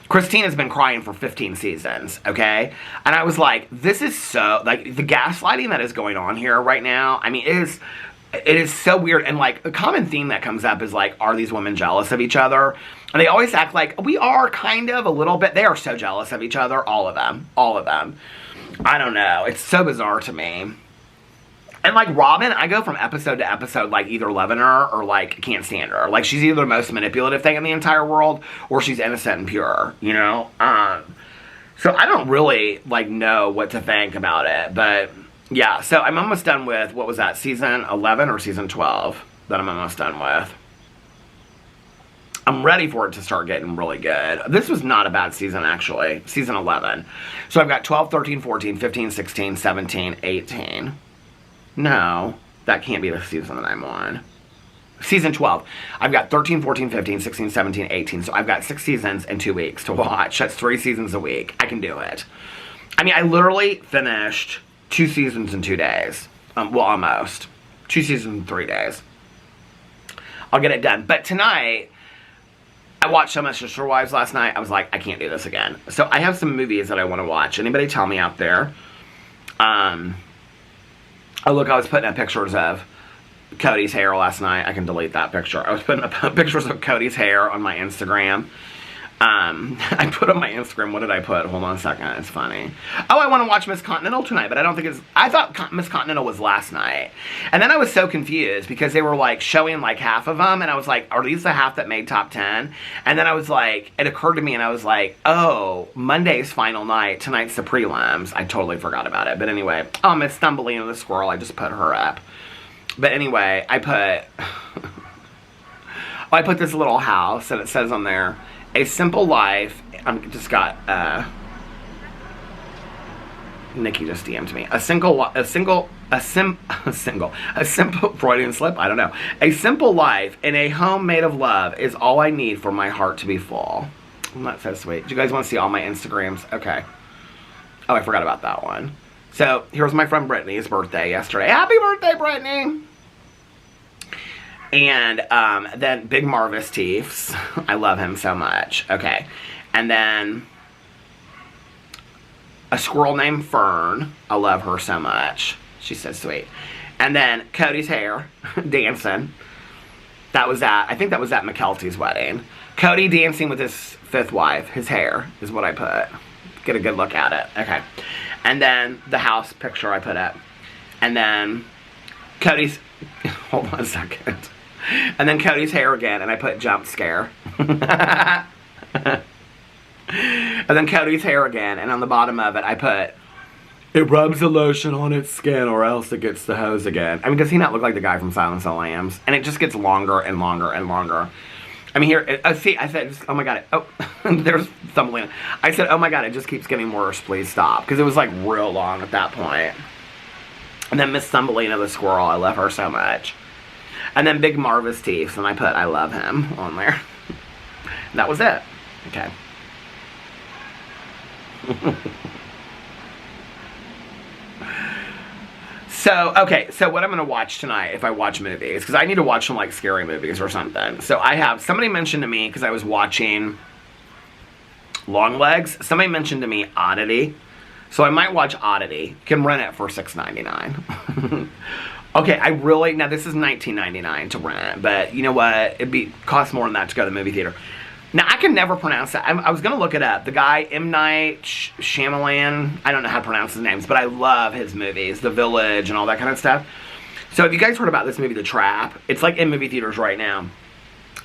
Christine has been crying for 15 seasons, okay? And I was like, this is so, like, the gaslighting that is going on here right now, I mean, it is so weird. And like a common theme that comes up is like, are these women jealous of each other? And they always act like we are kind of a little bit. They are so jealous of each other. All of them. All of them. I don't know. It's so bizarre to me. And like Robin, I go from episode to episode like either loving her or like can't stand her. Like she's either the most manipulative thing in the entire world or she's innocent and pure, you know? So I don't really like know what to think about it, but yeah, so I'm almost done with, what was that, season 11 or season 12 that I'm almost done with. I'm ready for it to start getting really good. This was not a bad season, actually. Season 11. So I've got 12, 13, 14, 15, 16, 17, 18. No, that can't be the season that I'm on. Season 12. I've got 13, 14, 15, 16, 17, 18. So I've got 6 seasons in 2 weeks to watch. That's 3 seasons a week. I can do it. I mean, I literally finished 2 seasons in 2 days. Well, almost. 2 seasons in 3 days. I'll get it done. But tonight, I watched So Much Sister Wives last night. I was like, I can't do this again. So I have some movies that I want to watch. Anybody tell me out there? Oh, look, I was putting up pictures of Cody's hair last night. I can delete that picture. I was putting up pictures of Cody's hair on my Instagram. I put on my Instagram, what did I put? Hold on a second, it's funny. Oh, I want to watch Miss Continental tonight, but I don't think it's, I thought Miss Continental was last night. And then I was so confused because they were like showing like half of them, and I was like, are these the half that made top 10? And then I was like, it occurred to me and I was like, oh, Monday's final night, tonight's the prelims. I totally forgot about it, but anyway. Oh, Miss Thumbelina the Squirrel, I just put her up. But anyway, I put this little house, and it says on there, a simple life. I just got, Nikki just DM'd me. A simple Freudian slip, I don't know. A simple life in a home made of love is all I need for my heart to be full. Well, that's so sweet. Do you guys want to see all my Instagrams? Okay. Oh, I forgot about that one. So, here's my friend Brittany's birthday yesterday. Happy birthday, Brittany! And then Big Marvis Teefs. I love him so much. Okay. And then a squirrel named Fern. I love her so much. She's so sweet. And then Cody's hair. Dancing. That was at, I think that was at McKelty's wedding. Cody dancing with his 5th wife. His hair is what I put. Get a good look at it. Okay. And then the house picture I put up. And then Cody's, hold on a second. And then Cody's hair again, and I put jump scare. And then Cody's hair again, and on the bottom of it I put, it rubs the lotion on its skin or else it ggets the hose again. I mean, does he not look like the guy from Silence of the Lambs? And it just gets longer and longer and longer. I mean, here, see, I said, oh my god, there's Thumbelina. I said, oh my god, it just keeps getting worse, please stop. Because it was like real long at that point. And then Miss Thumbelina the Squirrel, I love her so much. And then Big Marvis Teefs, and I put I love him on there. That was it. Okay. So what I'm going to watch tonight, if I watch movies, because I need to watch some, like, scary movies or something. So I have, somebody mentioned to me, because I was watching Longlegs, somebody mentioned to me Oddity. So I might watch Oddity. You can rent it for $6.99. Okay, now this is $19.99 to rent, but you know what? Costs more than that to go to the movie theater. Now, I can never pronounce that. I was going to look it up. The guy, M. Night Shyamalan, I don't know how to pronounce his names, but I love his movies, The Village and all that kind of stuff. So have you guys heard about this movie, The Trap? It's like in movie theaters right now.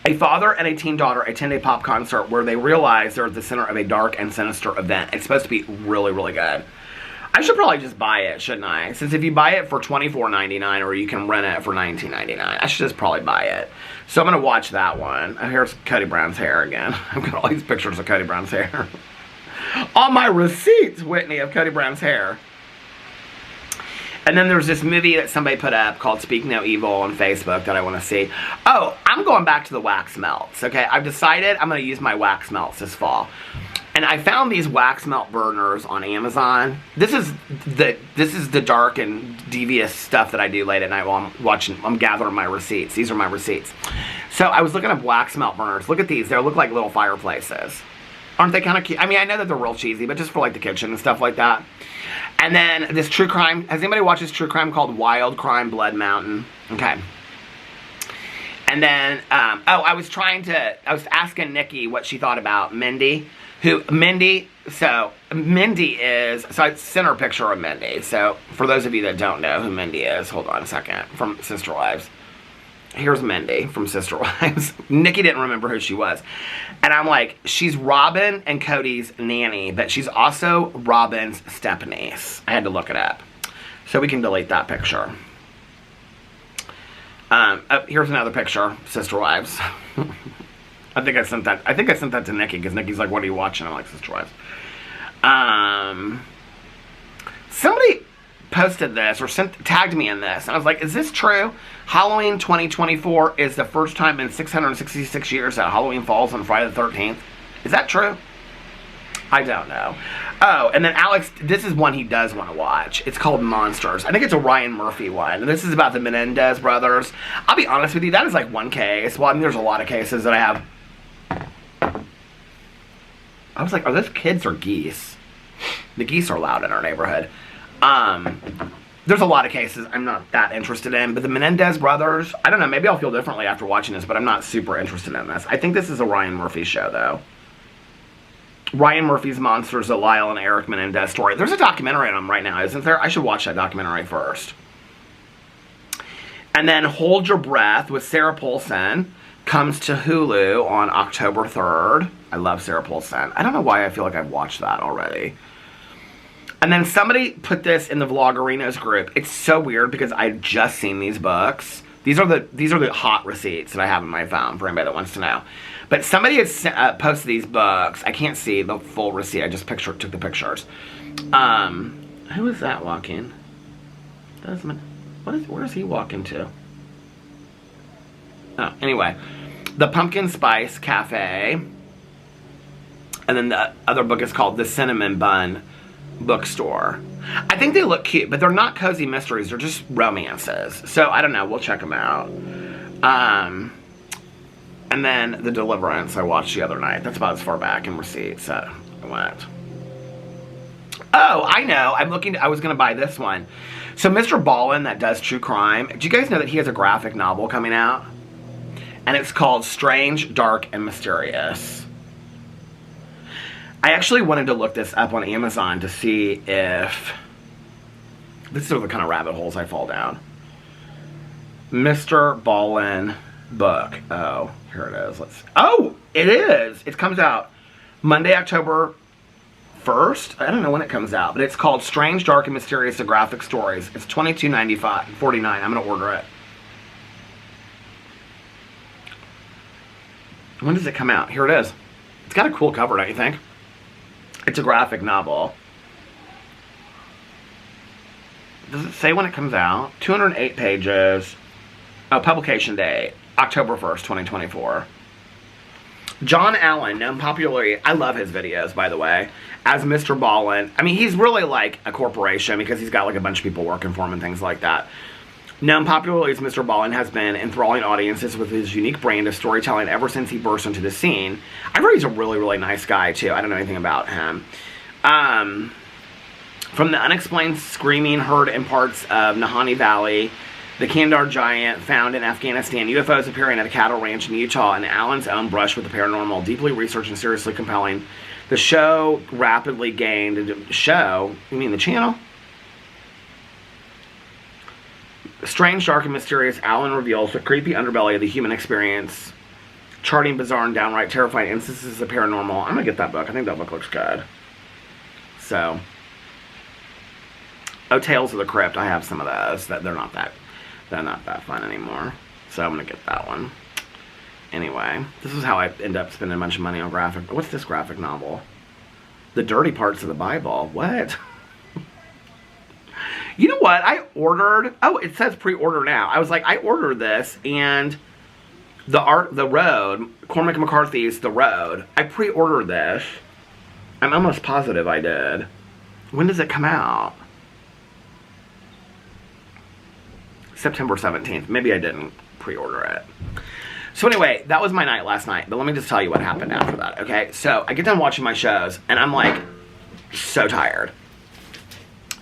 A father and a teen daughter attend a pop concert where they realize they're at the center of a dark and sinister event. It's supposed to be really, really good. I should probably just buy it, shouldn't I? Since if you buy it for $24.99 or you can rent it for $19.99, I should just probably buy it. So I'm going to watch that one. Oh, here's Cody Brown's hair again. I've got all these pictures of Cody Brown's hair. On my receipts, Whitney, of Cody Brown's hair. And then there's this movie that somebody put up called Speak No Evil on Facebook that I want to see. Oh, I'm going back to the wax melts, okay? I've decided I'm going to use my wax melts this fall. And I found these wax melt burners on Amazon. This is the dark and devious stuff that I do late at night while I'm gathering my receipts. These are my receipts. So I was looking up wax melt burners. Look at these. They look like little fireplaces. Aren't they kind of cute? I mean, I know that they're real cheesy, but just for like the kitchen and stuff like that. And then this true crime. Has anybody watched this true crime called Wild Crime Blood Mountain? Okay. And then, I was asking Nikki what she thought about Mindy. I sent her a picture of Mindy. So, for those of you that don't know who Mindy is, hold on a second, from Sister Wives. Here's Mindy from Sister Wives. Nikki didn't remember who she was. And I'm like, she's Robin and Cody's nanny, but she's also Robin's step-niece. I had to look it up. So we can delete that picture. Here's another picture, Sister Wives. I think I sent that to Nikki, because Nikki's like, what are you watching? I'm like, Sister Wives. Somebody posted this or tagged me in this, and I was like, is this true? Halloween 2024 is the first time in 666 years that Halloween falls on Friday the 13th. Is that true? I don't know. Oh, and then Alex, this is one he does want to watch. It's called Monsters. I think it's a Ryan Murphy one. And this is about the Menendez brothers. I'll be honest with you, that is like one case. Well, I mean, there's a lot of cases that I have. I was like, are those kids or geese? The geese are loud in our neighborhood. There's a lot of cases I'm not that interested in, but the Menendez brothers, I don't know, maybe I'll feel differently after watching this, but I'm not super interested in this. I think this is a Ryan Murphy show, though. Ryan Murphy's Monsters, the Lyle and Eric Menendez story. There's a documentary on them right now, isn't there? I should watch that documentary first. And then Hold Your Breath with Sarah Paulson comes to Hulu on October 3rd. I love Sarah Paulson. I don't know why I feel like I've watched that already. And then somebody put this in the Vloggerinos group. It's so weird because I've just seen these books. These are the hot receipts that I have in my phone for anybody that wants to know. But somebody has posted these books. I can't see the full receipt. I just took the pictures. Who is that walking? Where is he walking to? Oh, anyway. The Pumpkin Spice Cafe. And then the other book is called The Cinnamon Bun Bookstore. I think they look cute, but they're not cozy mysteries. They're just romances. So, I don't know. We'll check them out. And then The Deliverance I watched the other night. That's about as far back in receipts that I went. Oh, I know. I was going to buy this one. So, Mr. Ballin that does true crime. Do you guys know that he has a graphic novel coming out? And it's called Strange, Dark, and Mysterious. I actually wanted to look this up on Amazon to see if... These are the kind of rabbit holes I fall down. Mr. Ballin book. Oh, here it is. Oh, it is! It comes out Monday, October 1st. I don't know when it comes out, but it's called Strange, Dark, and Mysterious: The Graphic Stories. It's $22.49. I'm going to order it. When does it come out? Here it is. It's got a cool cover, don't you think? It's a graphic novel. Does it say when it comes out? 208 pages. Oh, publication date, October 1st, 2024. John Allen, known popularly, I love his videos, by the way, as Mr. Ballin. I mean, he's really like a corporation because he's got like a bunch of people working for him and things like that. Known popularly as Mr. Ballin has been enthralling audiences with his unique brand of storytelling ever since he burst into the scene. I've heard he's a really, really nice guy, too. I don't know anything about him. From the unexplained screaming heard in parts of Nahanni Valley, the Kandar giant found in Afghanistan, UFOs appearing at a cattle ranch in Utah, and Allen's own brush with the paranormal, deeply researched and seriously compelling. The show rapidly gained... Show? You mean the channel? Strange, Dark, and Mysterious, Allen reveals the creepy underbelly of the human experience, charting bizarre and downright terrifying instances of paranormal. I'm going to get that book. I think that book looks good. So, Oh, Tales of the Crypt. I have some of those. They're not that fun anymore. So I'm gonna get that one. Anyway, this is how I end up spending a bunch of money on graphic. What's this graphic novel? The Dirty Parts of the Bible. What? You know what? I ordered. Oh, it says pre-order now. I was like, I ordered this, and The Road, Cormac McCarthy's The Road. I pre-ordered this. I'm almost positive I did. When does it come out? September 17th. Maybe I didn't pre-order it. So anyway, that was my night last night. But let me just tell you what happened after that, okay? So I get done watching my shows, and I'm like, so tired.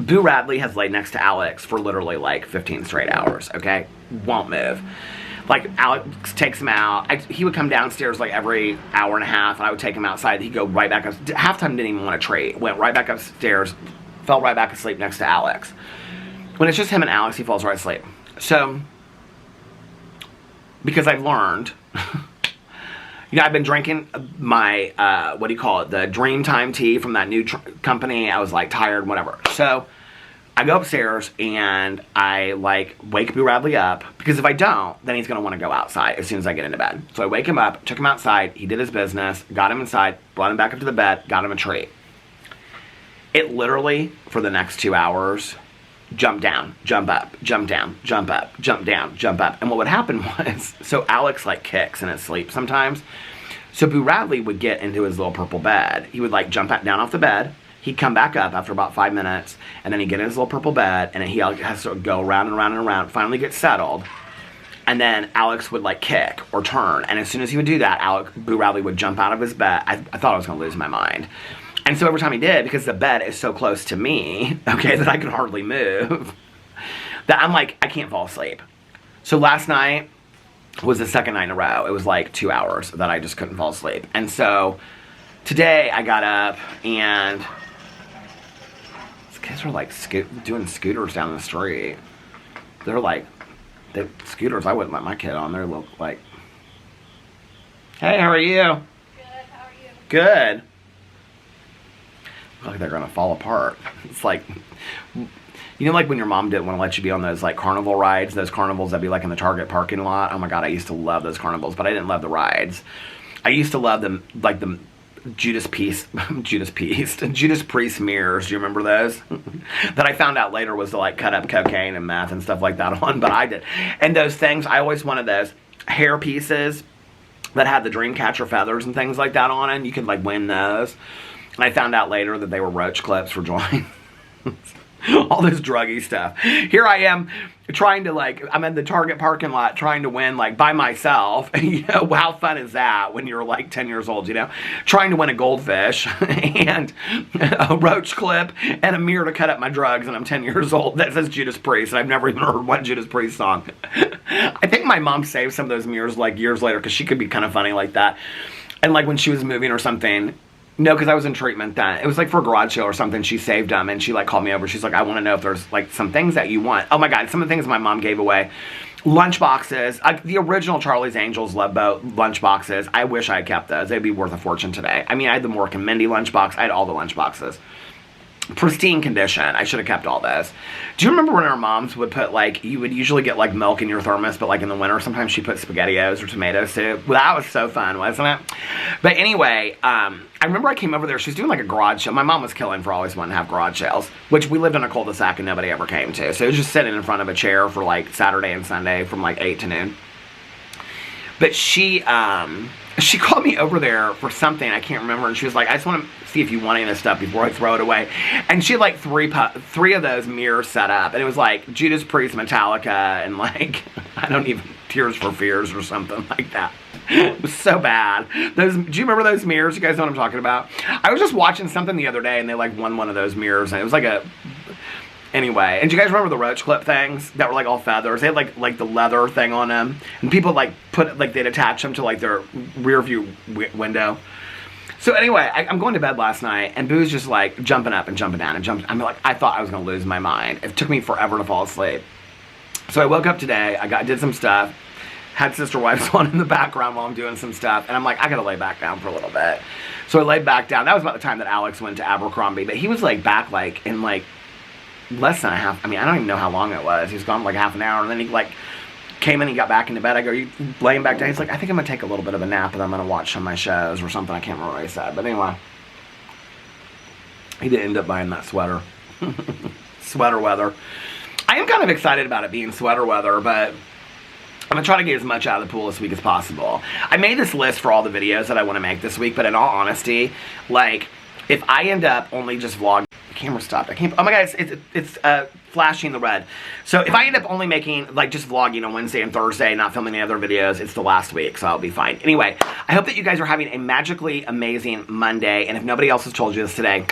Boo Radley has laid next to Alex for literally like 15 straight hours, okay? Won't move. Like, Alex takes him out. He would come downstairs like every hour and a half, and I would take him outside. He'd go right back up. Half time didn't even want to trade. Went right back upstairs, fell right back asleep next to Alex. When it's just him and Alex, he falls right asleep. So, because I've learned, I've been drinking my, what do you call it, the Dreamtime tea from that new company. I was like tired, whatever. So, I go upstairs and I like wake Boo Radley up, because if I don't, then he's going to want to go outside as soon as I get into bed. So I wake him up, took him outside, he did his business, got him inside, brought him back up to the bed, got him a treat. It literally, for the next 2 hours, jump down, jump up, jump down, jump up, jump down, jump up. And what would happen was, so Alex like kicks in his sleep sometimes. So Boo Radley would get into his little purple bed. He would like jump down off the bed. He'd come back up after about 5 minutes, and then he'd get in his little purple bed, and then he has to go around and around and around, finally get settled, and then Alex would like kick or turn, and as soon as he would do that, Boo Radley would jump out of his bed. I thought I was going to lose my mind. And so every time he did, because the bed is so close to me, okay, that I could hardly move, that I'm like, I can't fall asleep. So last night was the second night in a row. It was like 2 hours that I just couldn't fall asleep. And so today I got up, and kids are like doing scooters down the street. They're like, scooters I wouldn't let my kid on. They're like, hey, how are you? Good, how are you? Good. Look like they're gonna fall apart. It's like, like when your mom didn't want to let you be on those like carnival rides, those carnivals that'd be like in the Target parking lot. Oh my God, I used to love those carnivals, but I didn't love the rides. I used to love them, like the Judas Priest mirrors. Do you remember those? That I found out later was to like cut up cocaine and meth and stuff like that on, but I did. And those things, I always wanted those hair pieces that had the Dreamcatcher feathers and things like that on it. And you could like win those. And I found out later that they were roach clips for joints. All this druggy stuff. Here I am trying to I'm in the Target parking lot trying to win like by myself. How fun is that when you're like 10 years old, Trying to win a goldfish and a roach clip and a mirror to cut up my drugs, and I'm 10 years old. That says Judas Priest, and I've never even heard one Judas Priest song. I think my mom saved some of those mirrors like years later, because she could be kind of funny like that. And like when she was moving or something. No, because I was in treatment then. It was like for a garage sale or something. She saved them, and she like called me over. She's like, I want to know if there's like some things that you want. Oh my God, some of the things my mom gave away. Lunch boxes. The original Charlie's Angels Love Boat lunch boxes. I wish I had kept those. They'd be worth a fortune today. I mean, I had the Mork and Mindy lunch box. I had all the lunch boxes. Pristine condition. I should have kept all this. Do you remember when our moms would put like, you would usually get like milk in your thermos, but like in the winter, sometimes she put SpaghettiOs or tomato soup. Well, that was so fun, wasn't it? But anyway, I remember I came over there. She was doing like a garage sale. My mom was killing for always wanting to have garage sales, which we lived in a cul-de-sac and nobody ever came to. So it was just sitting in front of a chair for like Saturday and Sunday from like 8 to noon. But she called me over there for something, I can't remember, and she was like, I just want to see if you want any of this stuff before I throw it away. And she had like three of those mirrors set up, and it was like Judas Priest, Metallica, and like, Tears for Fears or something like that. It was so bad. Do you remember those mirrors? You guys know what I'm talking about? I was just watching something the other day, and they like won one of those mirrors, and it was like anyway, and do you guys remember the roach clip things that were like all feathers? They had like the leather thing on them, and people like they'd attach them to like their rear view window. So anyway, I'm going to bed last night, and Boo's just like jumping up and jumping down and jumping. I'm like, I thought I was gonna lose my mind. It took me forever to fall asleep. So I woke up today. I did some stuff. Had Sister Wives on in the background while I'm doing some stuff, and I'm like, I gotta lay back down for a little bit. So I laid back down. That was about the time that Alex went to Abercrombie, but he was like back like in like less than a half. I mean, I don't even know how long it was. He was gone for like half an hour, and then he like came in and got back into bed. I go, you laying back down? He's like, I think I'm gonna take a little bit of a nap, and I'm gonna watch some of my shows or something. I can't remember what he said, but anyway, he did end up buying that sweater. Sweater weather. I am kind of excited about it being sweater weather, but I'm going to try to get as much out of the pool this week as possible. I made this list for all the videos that I want to make this week, but in all honesty, like, if I end up only just vlogging... The camera stopped. I can't... Oh my God, it's flashing the red. So if I end up only making, like, just vlogging on Wednesday and Thursday, not filming any other videos, it's the last week, so I'll be fine. Anyway, I hope that you guys are having a magically amazing Monday, and if nobody else has told you this today...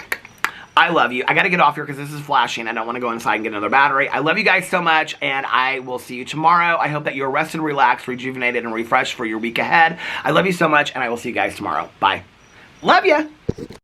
I love you. I gotta get off here because this is flashing. I don't want to go inside and get another battery. I love you guys so much, and I will see you tomorrow. I hope that you're rested, relaxed, rejuvenated, and refreshed for your week ahead. I love you so much, and I will see you guys tomorrow. Bye. Love ya!